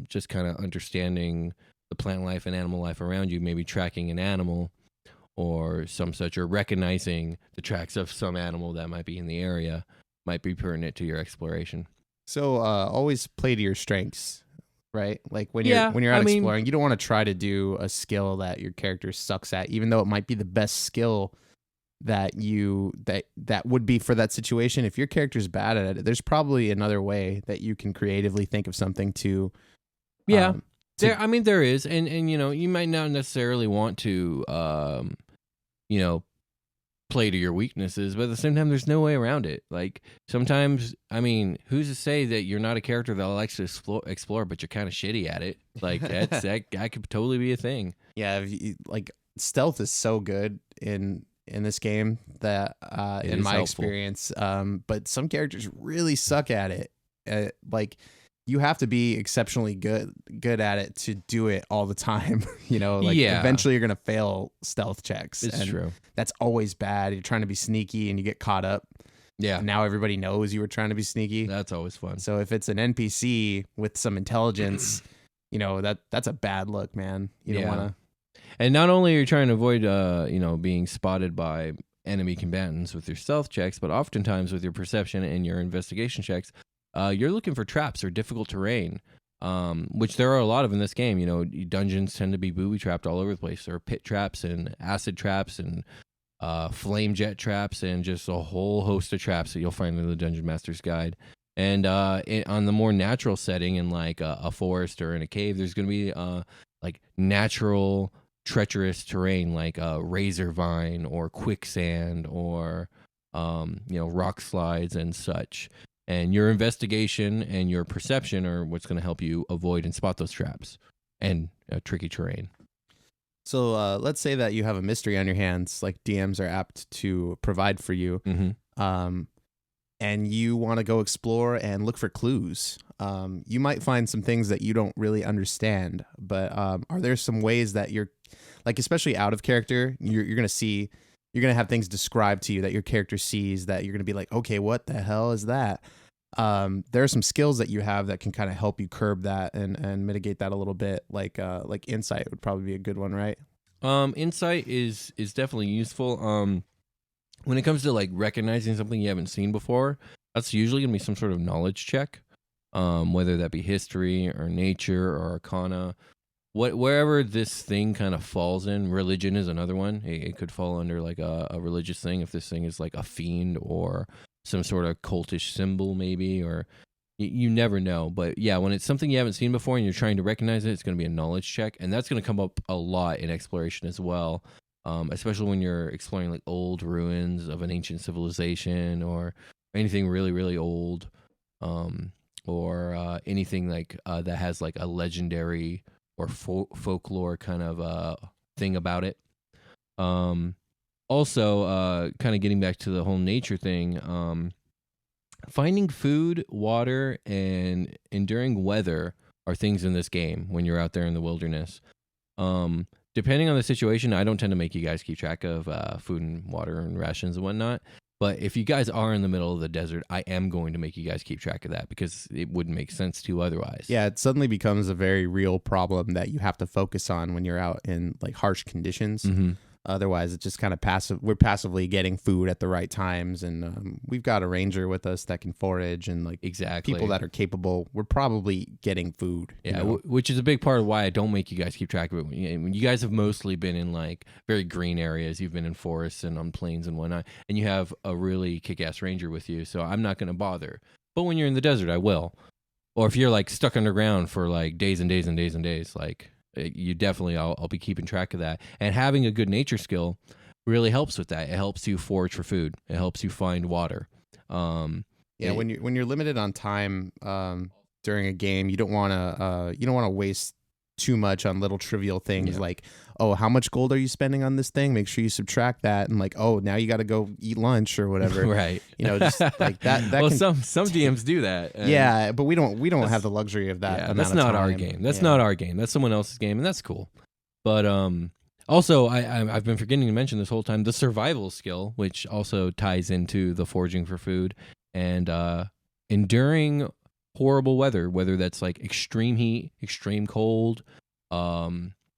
Just kind of understanding the plant life and animal life around you, maybe tracking an animal or some such, or recognizing the tracks of some animal that might be in the area might be pertinent to your exploration. So always play to your strengths, right? Like when you're out exploring, you don't want to try to do a skill that your character sucks at, even though it might be the best skill that would be for that situation. If your character's bad at it, there's probably another way that you can creatively think of something to. There is, and you might not necessarily want to, play to your weaknesses, but at the same time, there's no way around it. Like sometimes, who's to say that you're not a character that likes to explore, but you're kind of shitty at it? Like that could totally be a thing. Yeah, like stealth is so good in this game that in my experience, but some characters really suck at it. Like you have to be exceptionally good at it to do it all the time. Eventually you're gonna fail stealth checks. It's true. That's always bad. You're trying to be sneaky and you get caught up. Yeah. And now everybody knows you were trying to be sneaky. That's always fun. So if it's an NPC with some intelligence, that's a bad look, man. You don't want to. And not only are you trying to avoid, being spotted by enemy combatants with your stealth checks, but oftentimes with your perception and your investigation checks, you're looking for traps or difficult terrain, which there are a lot of in this game. Dungeons tend to be booby-trapped all over the place. There are pit traps and acid traps and flame jet traps and just a whole host of traps that you'll find in the Dungeon Master's Guide. And on the more natural setting in like a forest or in a cave, there's going to be like natural treacherous terrain like razor vine or quicksand or rock slides and such. And your investigation and your perception are what's going to help you avoid and spot those traps and tricky terrain. So let's say that you have a mystery on your hands, like DMs are apt to provide for you, and you want to go explore and look for clues. You might find some things that you don't really understand, but are there some ways that you're, like, especially out of character, you're going to see, you're going to have things described to you that your character sees that you're going to be like, okay, what the hell is that? There are some skills that you have that can kind of help you curb that and mitigate that a little bit. Like insight would probably be a good one, right? Insight is definitely useful. When it comes to like recognizing something you haven't seen before, that's usually gonna be some sort of knowledge check, whether that be history or nature or arcana. Wherever this thing kind of falls in, religion is another one. It could fall under like a religious thing if this thing is like a fiend or some sort of cultish symbol maybe, or you never know. But yeah, when it's something you haven't seen before and you're trying to recognize it, it's going to be a knowledge check, and that's going to come up a lot in exploration as well, especially when you're exploring like old ruins of an ancient civilization or anything really, really old, or anything like that has like a legendary or folklore kind of thing about it. Also, kind of getting back to the whole nature thing, finding food, water, and enduring weather are things in this game when you're out there in the wilderness. Depending on the situation, I don't tend to make you guys keep track of food and water and rations and whatnot. But if you guys are in the middle of the desert, I am going to make you guys keep track of that because it wouldn't make sense to otherwise. Yeah, it suddenly becomes a very real problem that you have to focus on when you're out in like harsh conditions. Mm-hmm. Otherwise, it's just kind of passive. We're passively getting food at the right times, and we've got a ranger with us that can forage, and like people that are capable. We're probably getting food. Yeah, which is a big part of why I don't make you guys keep track of it. When you guys have mostly been in like very green areas, you've been in forests and on plains and whatnot, and you have a really kick-ass ranger with you, so I'm not going to bother. But when you're in the desert, I will. Or if you're like stuck underground for like days and days and days and days, like. You definitely, I'll be keeping track of that. And having a good nature skill really helps with that. It helps you forage for food. It helps you find water. When you're limited on time during a game, you don't want to waste too much on little trivial things like, oh, how much gold are you spending on this thing? Make sure you subtract that, and like, oh, now you got to go eat lunch or whatever. Right. Just like that. Well, some DMs do that. Yeah, but we don't have the luxury of that. Yeah, that's not our game. That's not our game. That's someone else's game, and that's cool. But also, I've been forgetting to mention this whole time the survival skill, which also ties into the foraging for food and enduring horrible weather, whether that's like extreme heat, extreme cold.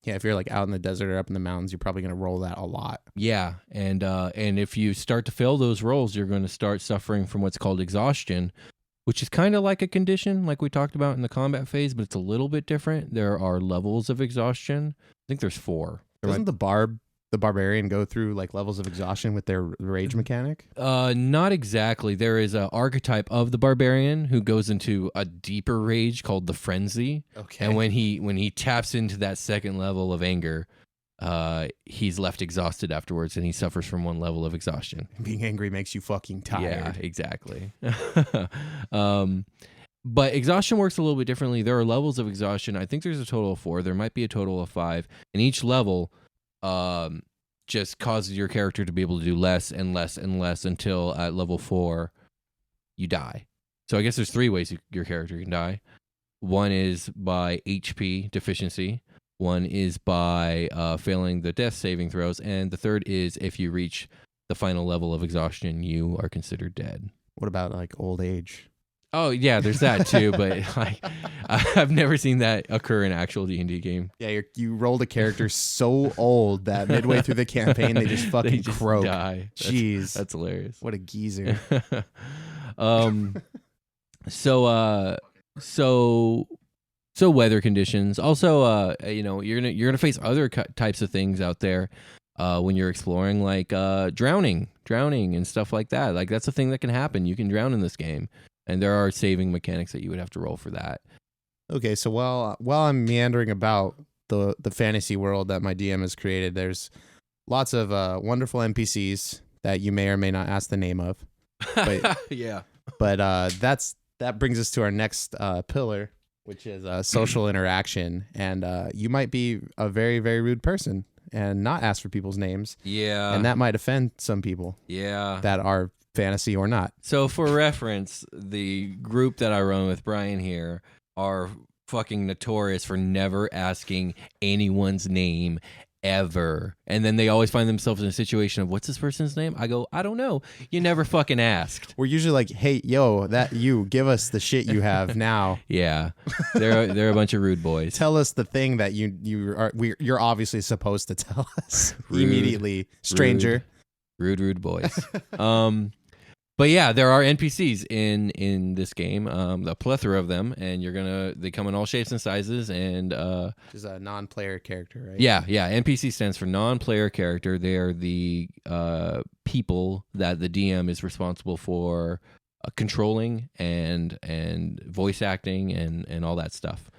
If you're like out in the desert or up in the mountains, you're probably going to roll that a lot. Yeah, and if you start to fail those rolls, you're going to start suffering from what's called exhaustion, which is kind of like a condition like we talked about in the combat phase, but it's a little bit different. There are levels of exhaustion. I think there's 4. Doesn't the barb the barbarian go through like levels of exhaustion with their rage mechanic? Not exactly. There is an archetype of the barbarian who goes into a deeper rage called the frenzy. Okay. And when he taps into that second level of anger, he's left exhausted afterwards, and he suffers from one level of exhaustion. Being angry makes you fucking tired. Yeah, exactly. But exhaustion works a little bit differently. There are levels of exhaustion. I think there's a total of 4. There might be a total of 5. And each level just causes your character to be able to do less and less and less until at level 4 you die. So I guess there's 3 ways your character can die. One is by HP deficiency. One is by failing the death saving throws. And the third is if you reach the final level of exhaustion, you are considered dead. What about like old age? Oh yeah, there's that too, but like I've never seen that occur in an actual D&D game. Yeah, you rolled a character so old that midway through the campaign they just fucking croak. Die. Jeez, that's hilarious. What a geezer. So weather conditions. Also, you're gonna face other types of things out there when you're exploring, like drowning and stuff like that. Like that's a thing that can happen. You can drown in this game. And there are saving mechanics that you would have to roll for that. Okay, so while I'm meandering about the fantasy world that my DM has created, there's lots of wonderful NPCs that you may or may not ask the name of. But, yeah. But that brings us to our next pillar, which is social interaction. And you might be a very, very rude person and not ask for people's names. Yeah. And that might offend some people. Yeah. That are fantasy or not. So for reference, the group that I run with, Brian here, are fucking notorious for never asking anyone's name ever. And then they always find themselves in a situation of, what's this person's name? I go, I don't know. You never fucking asked. We're usually like, hey, yo, give us the shit you have now. Yeah. They're a bunch of rude boys. Tell us the thing that you're obviously supposed to tell us immediately, stranger. Rude boys. But yeah, there are NPCs in this game, a plethora of them, and they come in all shapes and sizes, and which is a non-player character, right? Yeah. NPC stands for non-player character. They are the people that the DM is responsible for controlling and voice acting and all that stuff.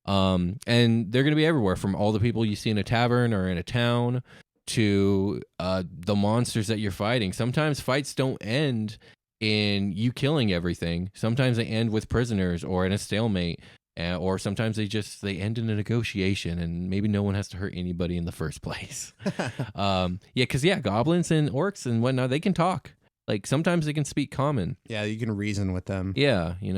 And they're going to be everywhere, from all the people you see in a tavern or in a town to the monsters that you're fighting. Sometimes fights don't end in you killing everything. Sometimes they end with prisoners or in a stalemate, or sometimes they end in a negotiation, and maybe no one has to hurt anybody in the first place. Because goblins and orcs and whatnot, they can talk. Like sometimes they can speak common. Yeah, you can reason with them. Yeah, You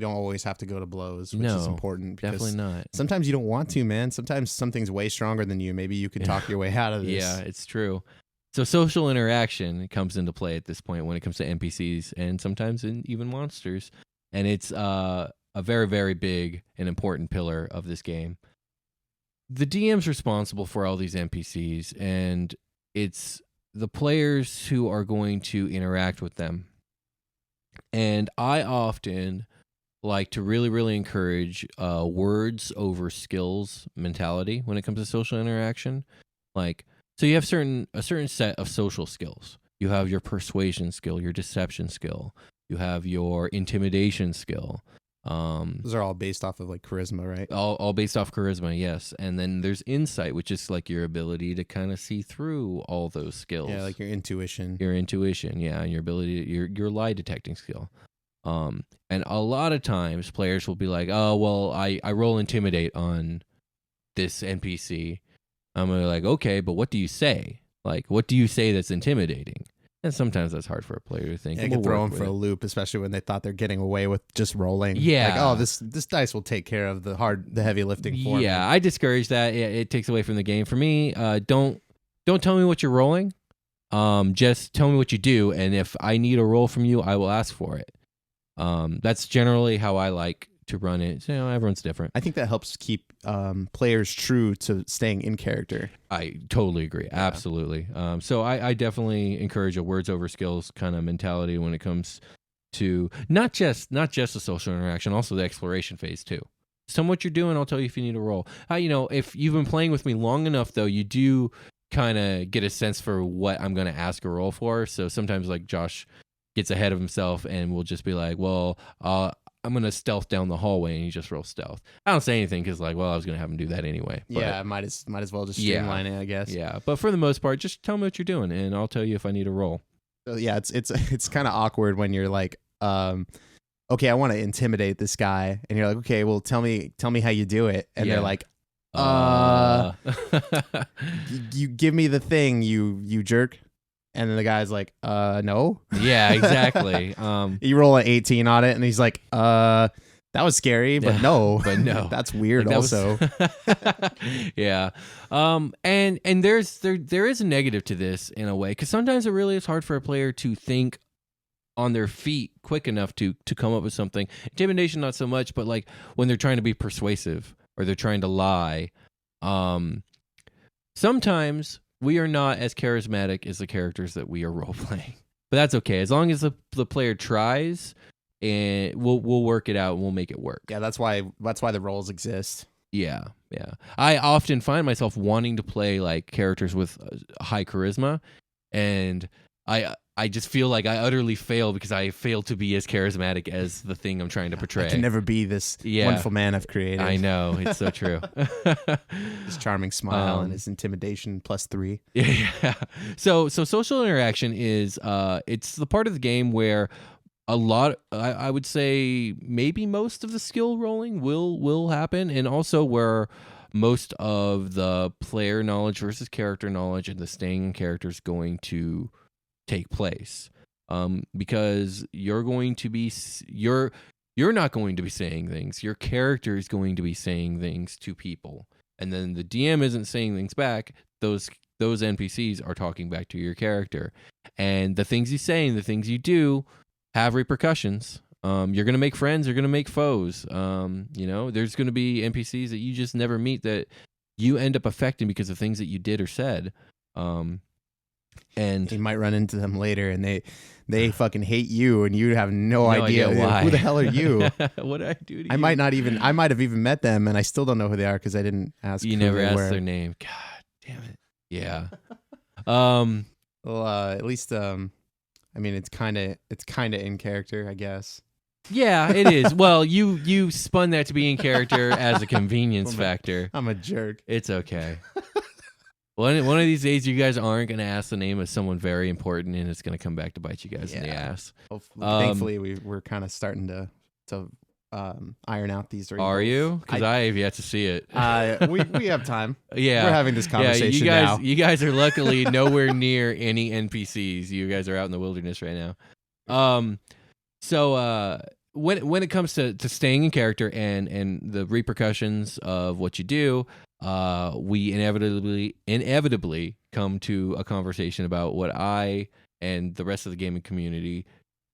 don't always have to go to blows, which is important. Definitely not. Sometimes you don't want to, man. Sometimes something's way stronger than you. Maybe you can talk your way out of this. Yeah, it's true. So social interaction comes into play at this point when it comes to NPCs and sometimes even monsters. And it's a very, very big and important pillar of this game. The DM's responsible for all these NPCs, and it's the players who are going to interact with them. And I often like to really, really encourage words over skills mentality when it comes to social interaction. Like, so you have a certain set of social skills. You have your persuasion skill, your deception skill. You have your intimidation skill. Those are all based off of like charisma, right? All based off charisma, yes. And then there's insight, which is like your ability to kind of see through all those skills. Yeah, like your intuition. Yeah, and your ability, your lie detecting skill. And a lot of times players will be like, oh, well, I roll intimidate on this NPC. I'm like, okay, but what do you say? Like, what do you say that's intimidating? And sometimes that's hard for a player to think. Yeah, it can throw them for a loop, especially when they thought they're getting away with just rolling. Yeah. Like, oh, this dice will take care of the heavy lifting for me. Yeah, I discourage that. It takes away from the game. For me, don't tell me what you're rolling. Just tell me what you do, and if I need a roll from you, I will ask for it. That's generally how I like to run it. So, everyone's different. I think that helps keep players true to staying in character. I totally agree. Yeah. Absolutely. So I definitely encourage a words over skills kind of mentality when it comes to not just the social interaction, also the exploration phase too. Tell me what you're doing. I'll tell you if you need a roll. If you've been playing with me long enough, though, you do kind of get a sense for what I'm going to ask a roll for. So sometimes like Josh gets ahead of himself and we'll just be like, well, I'm going to stealth down the hallway, and he just rolls stealth. I don't say anything because like, well, I was going to have him do that anyway. But, yeah, might as well just streamline it, I guess. Yeah, but for the most part, just tell me what you're doing and I'll tell you if I need a roll. So yeah, it's kind of awkward when you're like, okay, I want to intimidate this guy, and you're like, okay, well, tell me how you do it, and they're like, you give me the thing, you jerk, and then the guy's like, no. Yeah, exactly. You roll an 18 on it, and he's like, that was scary, but no, that's weird. Like also, yeah. And there is a negative to this in a way, because sometimes it really is hard for a player to think on their feet quick enough to come up with something. Intimidation, not so much, but like when they're trying to be persuasive or they're trying to lie. Sometimes we are not as charismatic as the characters that we are role playing, but that's okay as long as the player tries, and we'll work it out and we'll make it work. Yeah, that's why the roles exist. Yeah. I often find myself wanting to play like characters with high charisma, and I just feel like I utterly fail because I fail to be as charismatic as the thing I'm trying to portray. I can never be this wonderful man I've created. I know, it's so true. His charming smile and his intimidation +3. Yeah. So social interaction is it's the part of the game where a lot, I would say maybe most of the skill rolling will happen, and also where most of the player knowledge versus character knowledge and the staying in character is going to take place, because you're not going to be saying things. Your character is going to be saying things to people, and then the DM isn't saying things back. Those NPCs are talking back to your character, and the things you say and the things you do have repercussions. You're gonna make friends. You're gonna make foes. There's gonna be NPCs that you just never meet that you end up affecting because of things that you did or said. And you might run into them later, and they fucking hate you, and you have no idea why. Who the hell are you? What did I do to you? I might have even met them, and I still don't know who they are because I didn't ask. You never asked their name. God damn it. Yeah. Well, at least I mean, it's kind of in character, I guess. Yeah, it is. Well, you spun that to be in character as a convenience factor. I'm a jerk. It's okay. One of these days, you guys aren't going to ask the name of someone very important, and it's going to come back to bite you guys in the ass. Thankfully, we're kind of starting to iron out these. Are you? Because I have yet to see it. We have time. Yeah, we're having this conversation now. You guys are luckily nowhere near any NPCs. You guys are out in the wilderness right now. So when it comes to staying in character and the repercussions of what you do, we inevitably come to a conversation about what I and the rest of the gaming community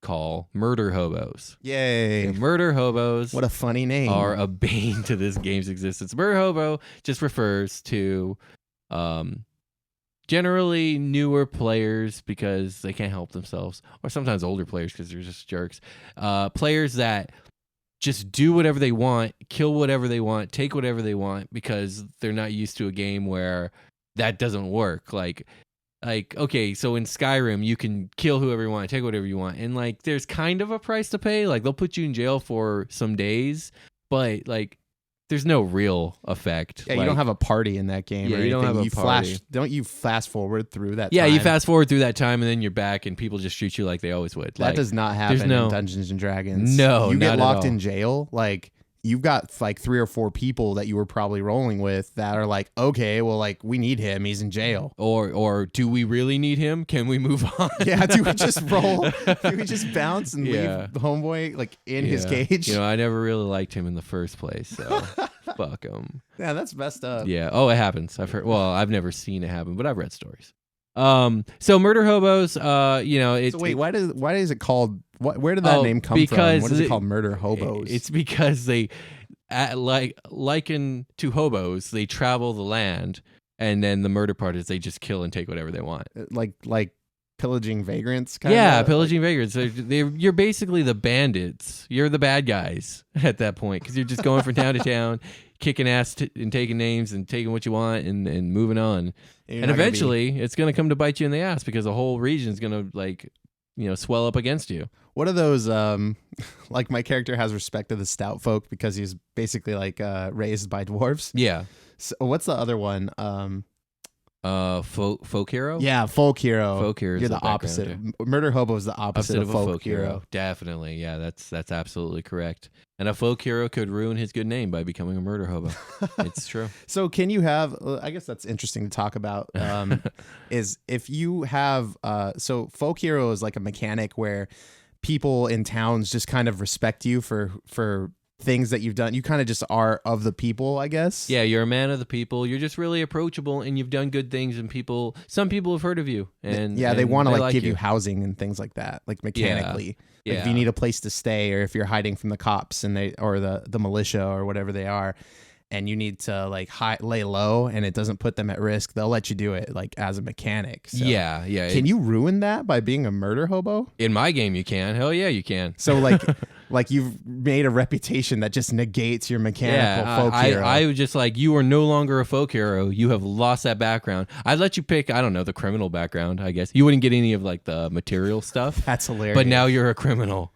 call murder hobos. Yay. And murder hobos. What a funny name. Are a bane to this game's existence. Murder hobo just refers to generally newer players because they can't help themselves, or sometimes older players because they're just jerks. Players that just do whatever they want, kill whatever they want, take whatever they want because they're not used to a game where that doesn't work. Like okay, so in Skyrim you can kill whoever you want, take whatever you want, and like there's kind of a price to pay. Like they'll put you in jail for some days, but like there's no real effect. Yeah, you don't have a party in that game. Yeah, or you don't have a party. Don't you fast forward through that? Yeah, time? you fast forward through that time, and then you're back, and people just shoot you like they always would. That does not happen in Dungeons and Dragons. No, you not get at locked all. in jail. Like you've got like 3 or 4 people that you were probably rolling with that are like, okay, well, like we need him. He's in jail. Or do we really need him? Can we move on? Yeah. Do we just roll? Do we just bounce and leave homeboy like in his cage? I never really liked him in the first place, so fuck him. Yeah, that's messed up. Yeah. Oh, it happens. I've heard. Well, I've never seen it happen, but I've read stories. So murder hobos. So wait, why is it called? Where did that name come from? What is it called? Murder hobos. It's because they, liken to hobos, they travel the land, and then the murder part is they just kill and take whatever they want. Like pillaging vagrants. Pillaging vagrants. You're basically the bandits. You're the bad guys at that point because you're just going from town to town, kicking ass and taking names and taking what you want and moving on. And eventually, it's going to come to bite you in the ass because the whole region's going to swell up against you. What are those? Like my character has respect to the stout folk because he's basically like raised by dwarves. Yeah. So what's the other one? Folk hero. Yeah, folk hero. Folk hero. You're the opposite. Murder hobo is the opposite of folk hero. Definitely. Yeah, that's absolutely correct. And a folk hero could ruin his good name by becoming a murder hobo. It's true. So can you have? I guess that's interesting to talk about. Is if you have? So folk hero is like a mechanic where people in towns just kind of respect you for things that you've done. You kind of just are of the people, I guess. Yeah, you're a man of the people. You're just really approachable, and you've done good things, and some people have heard of you, and they want to like give you housing and things like that, like mechanically. Yeah. Like if you need a place to stay, or if you're hiding from the cops and or the militia or whatever they are, and you need to like lay low and it doesn't put them at risk, they'll let you do it like as a mechanic. So yeah. Can you ruin that by being a murder hobo? In my game, you can. Hell yeah, you can. So like, like you've made a reputation that just negates your mechanical folk hero. I was just like, you are no longer a folk hero. You have lost that background. I'd let you pick, I don't know, the criminal background, I guess. You wouldn't get any of like the material stuff. That's hilarious. But now you're a criminal.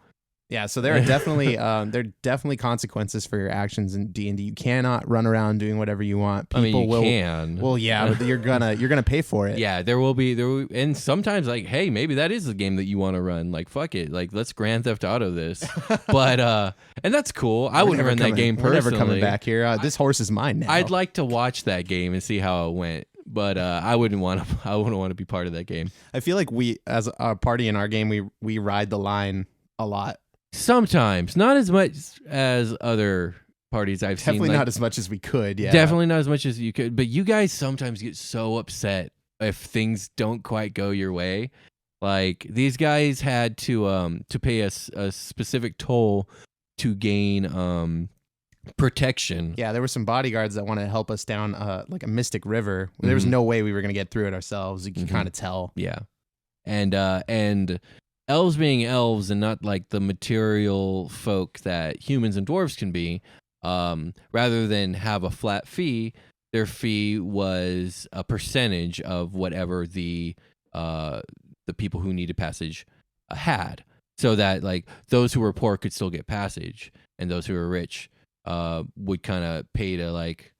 Yeah, so there are definitely consequences for your actions in D&D. You cannot run around doing whatever you want. People can. Well, yeah, but you're gonna pay for it. Yeah, there will be, and sometimes like, hey, maybe that is the game that you want to run. Like, fuck it, like let's Grand Theft Auto this. But and that's cool. I wouldn't run that game personally. We're never coming back here. This horse is mine now. I'd like to watch that game and see how it went. But I wouldn't want to be part of that game. I feel like we, as a party in our game, we ride the line a lot. Sometimes, not as much as other parties I've seen. Definitely not as much as we could. Yeah, definitely not as much as you could. But you guys sometimes get so upset if things don't quite go your way. Like these guys had to pay a specific toll to gain protection. Yeah, there were some bodyguards that want to help us down like a mystic river. There was no way we were going to get through it ourselves. You can kind of tell. Yeah, and elves being elves and not like the material folk that humans and dwarves can be, rather than have a flat fee, their fee was a percentage of whatever the people who needed passage had, so that like those who were poor could still get passage, and those who were rich would kind of pay to like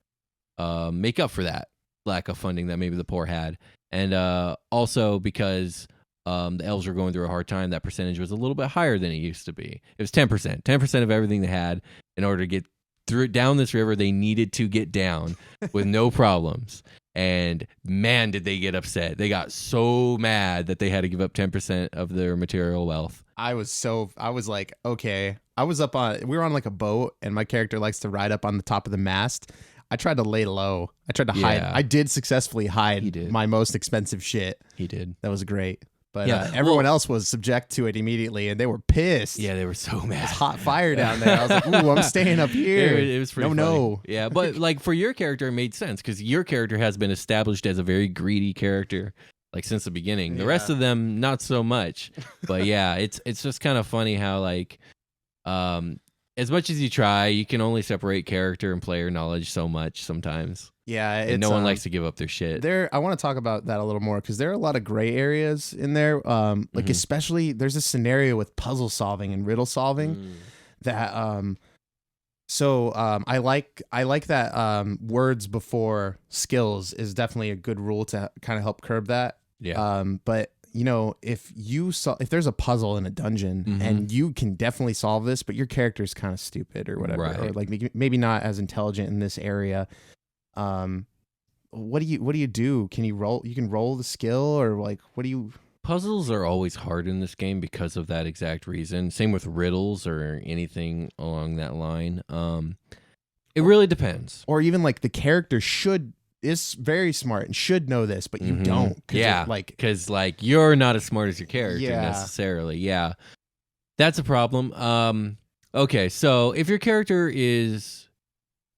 make up for that lack of funding that maybe the poor had, and also because the elves were going through a hard time, that percentage was a little bit higher than it used to be. It was 10% of everything they had. In order to get down this river, they needed to get down with no problems. And man, did they get upset. They got so mad that they had to give up 10% of their material wealth. I was like, okay. We were on like a boat, and my character likes to ride up on the top of the mast. I tried to lay low. I tried to hide. I did successfully hide my most expensive shit. He did. That was great. But everyone else was subject to it immediately, and they were pissed. Yeah, they were so mad. It was hot fire down there. I was like, ooh, I'm staying up here. It was pretty funny. No. Yeah, but like for your character, it made sense because your character has been established as a very greedy character, like since the beginning. The rest of them, not so much. But yeah, it's just kind of funny how like, as much as you try, you can only separate character and player knowledge so much sometimes. Yeah, and no one likes to give up their shit. I want to talk about that a little more because there are a lot of gray areas in there. Like especially there's a scenario with puzzle solving and riddle solving that. I like that. Words before skills is definitely a good rule to kind of help curb that. Yeah. But you know, if there's a puzzle in a dungeon and you can definitely solve this, but your character's kind of stupid or whatever, or like maybe not as intelligent in this area. What do you do? Can you roll? You can roll the skill, or like, what do you? Puzzles are always hard in this game because of that exact reason. Same with riddles or anything along that line. It really depends. Or even like the character is very smart and should know this, but you don't. Yeah, because like you're not as smart as your character necessarily. Yeah, that's a problem. Okay, so if your character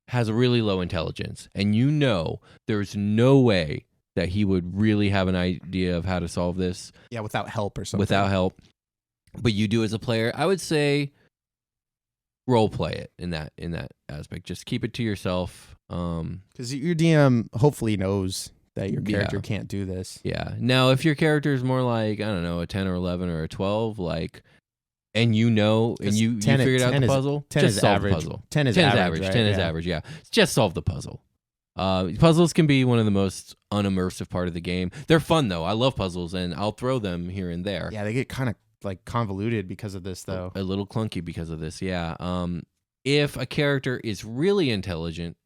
has a really low intelligence, and you know there's no way that he would really have an idea of how to solve this. Yeah, without help or something. Without help. But you do as a player, I would say role play it in that aspect. Just keep it to yourself. Because your DM hopefully knows that your character can't do this. Yeah. Now, if your character is more like, I don't know, a 10 or 11 or a 12, like, and you figured out the puzzle, 10 just is solve average. the puzzle. 10 is average. Right? 10 is average, yeah. Just solve the puzzle. Puzzles can be one of the most unimmersive part of the game. They're fun, though. I love puzzles, and I'll throw them here and there. Yeah, they get kind of like convoluted because of this, though. A little clunky because of this, yeah. If a character is really intelligent,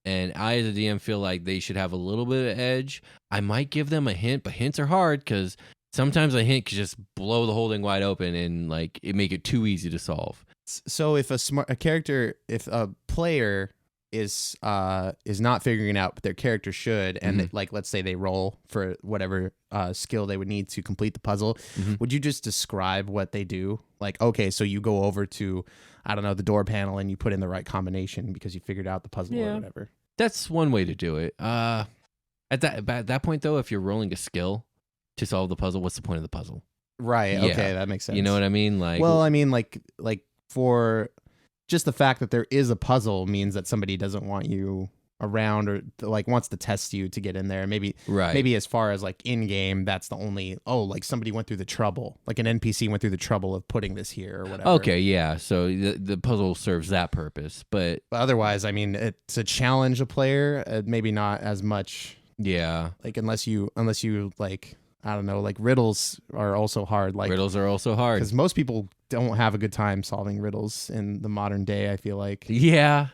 and I, as a DM, feel like they should have a little bit of edge, I might give them a hint, but hints are hard because sometimes a hint can just blow the whole thing wide open and like it make it too easy to solve. So if if a player is not figuring it out, but their character should, and like let's say they roll for whatever skill they would need to complete the puzzle, would you just describe what they do? Like, okay, so you go over to, I don't know, the door panel and you put in the right combination because you figured out the puzzle or whatever. That's one way to do it. At that point, though, if you're rolling a skill to solve the puzzle, what's the point of the puzzle? Right. Yeah. Okay, that makes sense. You know what I mean? Like, well, I mean, like for just the fact that there is a puzzle means that somebody doesn't want you around or like wants to test you to get in there. Maybe as far as like in game, that's the only, like somebody went through the trouble, like an NPC went through the trouble of putting this here or whatever. Okay, yeah. So the puzzle serves that purpose, but otherwise, I mean, it's a challenge a player, maybe not as much. Yeah. Like unless you like, I don't know, like riddles are also hard. Like riddles are also hard because most people don't have a good time solving riddles in the modern day, I feel like. Yeah,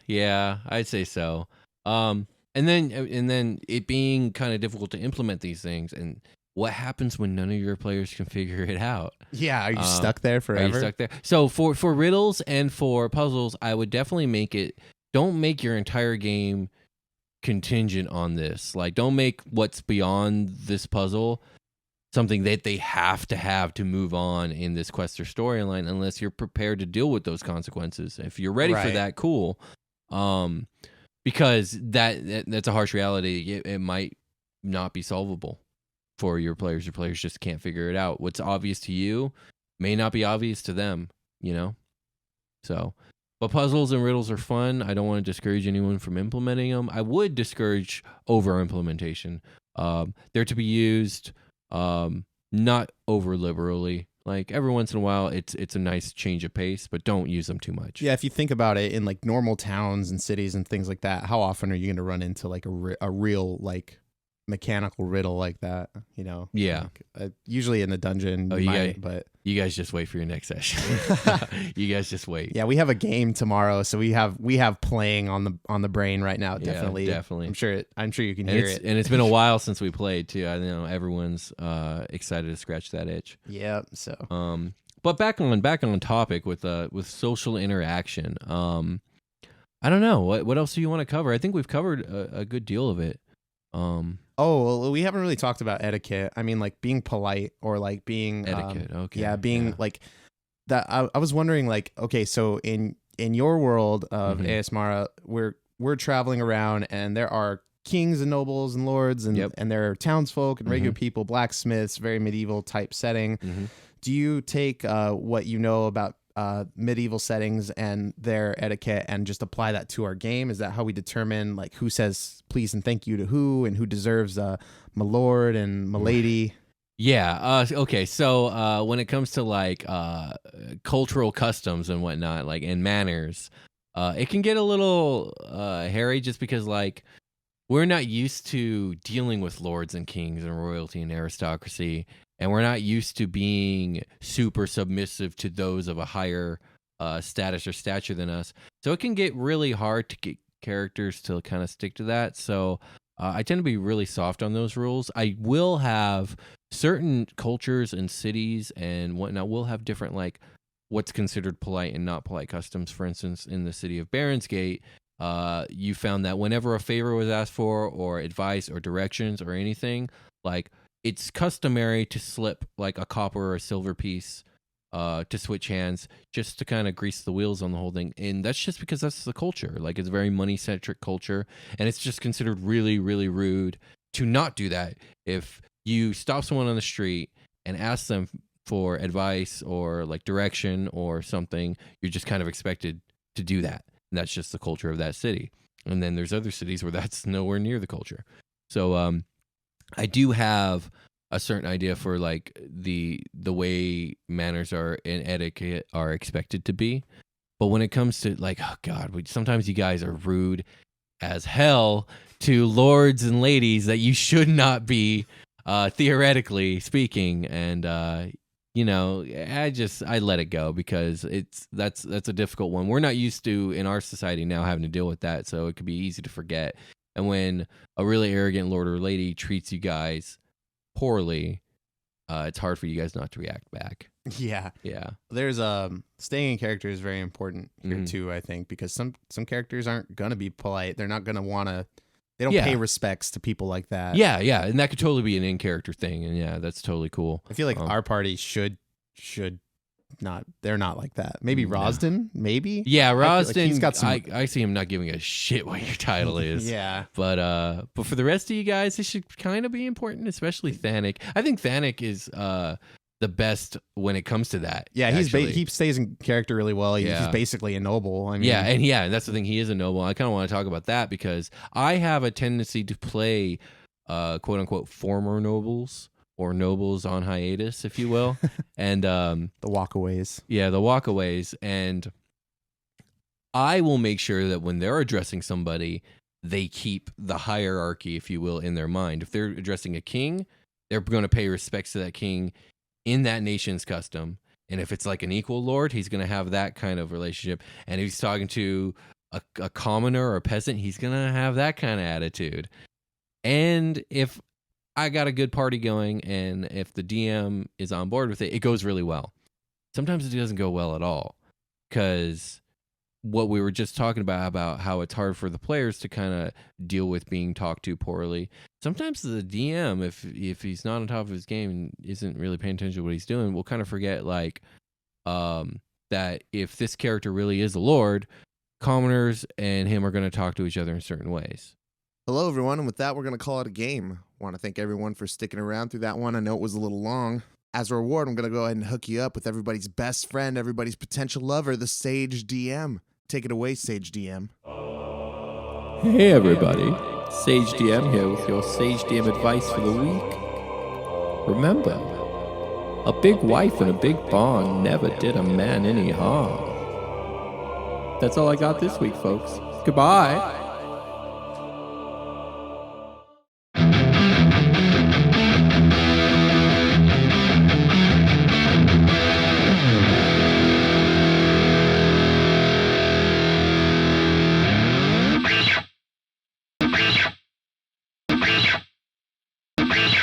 I'd say so. And then it being kind of difficult to implement these things, and what happens when none of your players can figure it out? Yeah, are you stuck there forever? Are you stuck there? So for riddles and for puzzles, I would definitely don't make your entire game contingent on this. Like, don't make what's beyond this puzzle something that they have to move on in this quest or storyline unless you're prepared to deal with those consequences. If you're ready for that, cool. Because that's a harsh reality. It might not be solvable for your players. Your players just can't figure it out. What's obvious to you may not be obvious to them, you know? So, but puzzles and riddles are fun. I don't want to discourage anyone from implementing them. I would discourage over-implementation. They're to be used not over liberally. Like every once in a while, it's a nice change of pace, but don't use them too much. Yeah, if you think about it, in like normal towns and cities and things like that, how often are you going to run into like a real like mechanical riddle like that? You know? Yeah. Like, usually in the dungeon, but you guys just wait for your next session. You guys just wait. Yeah, we have a game tomorrow, so we have playing on the brain right now. Definitely, yeah, definitely. I'm sure you can hear it. And it's been a while since we played too. I know everyone's excited to scratch that itch. Yeah. So. But back on topic with social interaction. I don't know what else do you want to cover. I think we've covered a good deal of it. Well, we haven't really talked about etiquette. I mean, like being polite or like being etiquette. Okay. Yeah, like that. I was wondering, like, okay, so in your world of ASMR, we're traveling around, and there are kings and nobles and lords, and there are townsfolk and regular people, blacksmiths, very medieval type setting. Do you take what you know about medieval settings and their etiquette and just apply that to our game? Is that how we determine like who says please and thank you to who and who deserves my lord and my lady? Yeah. Okay. So when it comes to like cultural customs and whatnot, like and manners, it can get a little hairy just because like we're not used to dealing with lords and kings and royalty and aristocracy. And we're not used to being super submissive to those of a higher status or stature than us. So it can get really hard to get characters to kind of stick to that. So I tend to be really soft on those rules. I will have certain cultures and cities and whatnot will have different, like, what's considered polite and not polite customs. For instance, in the city of Baronsgate, you found that whenever a favor was asked for or advice or directions or anything, like, it's customary to slip like a copper or a silver piece to switch hands just to kind of grease the wheels on the whole thing. And that's just because that's the culture. Like, it's a very money-centric culture, and it's just considered really, really rude to not do that. If you stop someone on the street and ask them for advice or like direction or something, you're just kind of expected to do that. And that's just the culture of that city. And then there's other cities where that's nowhere near the culture. So I do have a certain idea for like the way manners are and etiquette are expected to be. But when it comes to like, oh God, sometimes you guys are rude as hell to lords and ladies that you should not be, theoretically speaking. And, I let it go because that's a difficult one. We're not used to in our society now having to deal with that. So it could be easy to forget. And when a really arrogant lord or lady treats you guys poorly, it's hard for you guys not to react back. Yeah. There's staying in character is very important here too, I think, because some characters aren't gonna be polite. They're not gonna wanna. They don't pay respects to people like that. Yeah, and that could totally be an in-character thing, and that's totally cool. I feel like our party should not. They're not like that. Maybe Rosden, maybe. Yeah, Rosden. He's got some. I see him not giving a shit what your title is. Yeah, but for the rest of you guys, it should kind of be important, especially Thanik. I think Thanik is the best when it comes to that. Yeah, he stays in character really well. He's basically a noble. I mean, and that's the thing. He is a noble. I kind of want to talk about that because I have a tendency to play, quote unquote, former nobles or nobles on hiatus, if you will, and the walkaways. Yeah, the walkaways, and I will make sure that when they're addressing somebody, they keep the hierarchy, if you will, in their mind. If they're addressing a king, they're going to pay respects to that king in that nation's custom. And if it's like an equal lord, he's going to have that kind of relationship. And if he's talking to a commoner or a peasant, he's going to have that kind of attitude. And if I got a good party going and if the DM is on board with it, it goes really well. Sometimes it doesn't go well at all because what we were just talking about how it's hard for the players to kind of deal with being talked to poorly. Sometimes the DM, if he's not on top of his game and isn't really paying attention to what he's doing, will kind of forget like that if this character really is a lord, commoners and him are going to talk to each other in certain ways. Hello, everyone, and with that, we're going to call it a game. I want to thank everyone for sticking around through that one. I know it was a little long. As a reward, I'm going to go ahead and hook you up with everybody's best friend, everybody's potential lover, the Sage DM. Take it away, Sage DM. Hey, everybody. Sage DM here with your Sage DM advice for the week. Remember, a big wife and a big barn never did a man any harm. That's all I got this week, folks. Goodbye.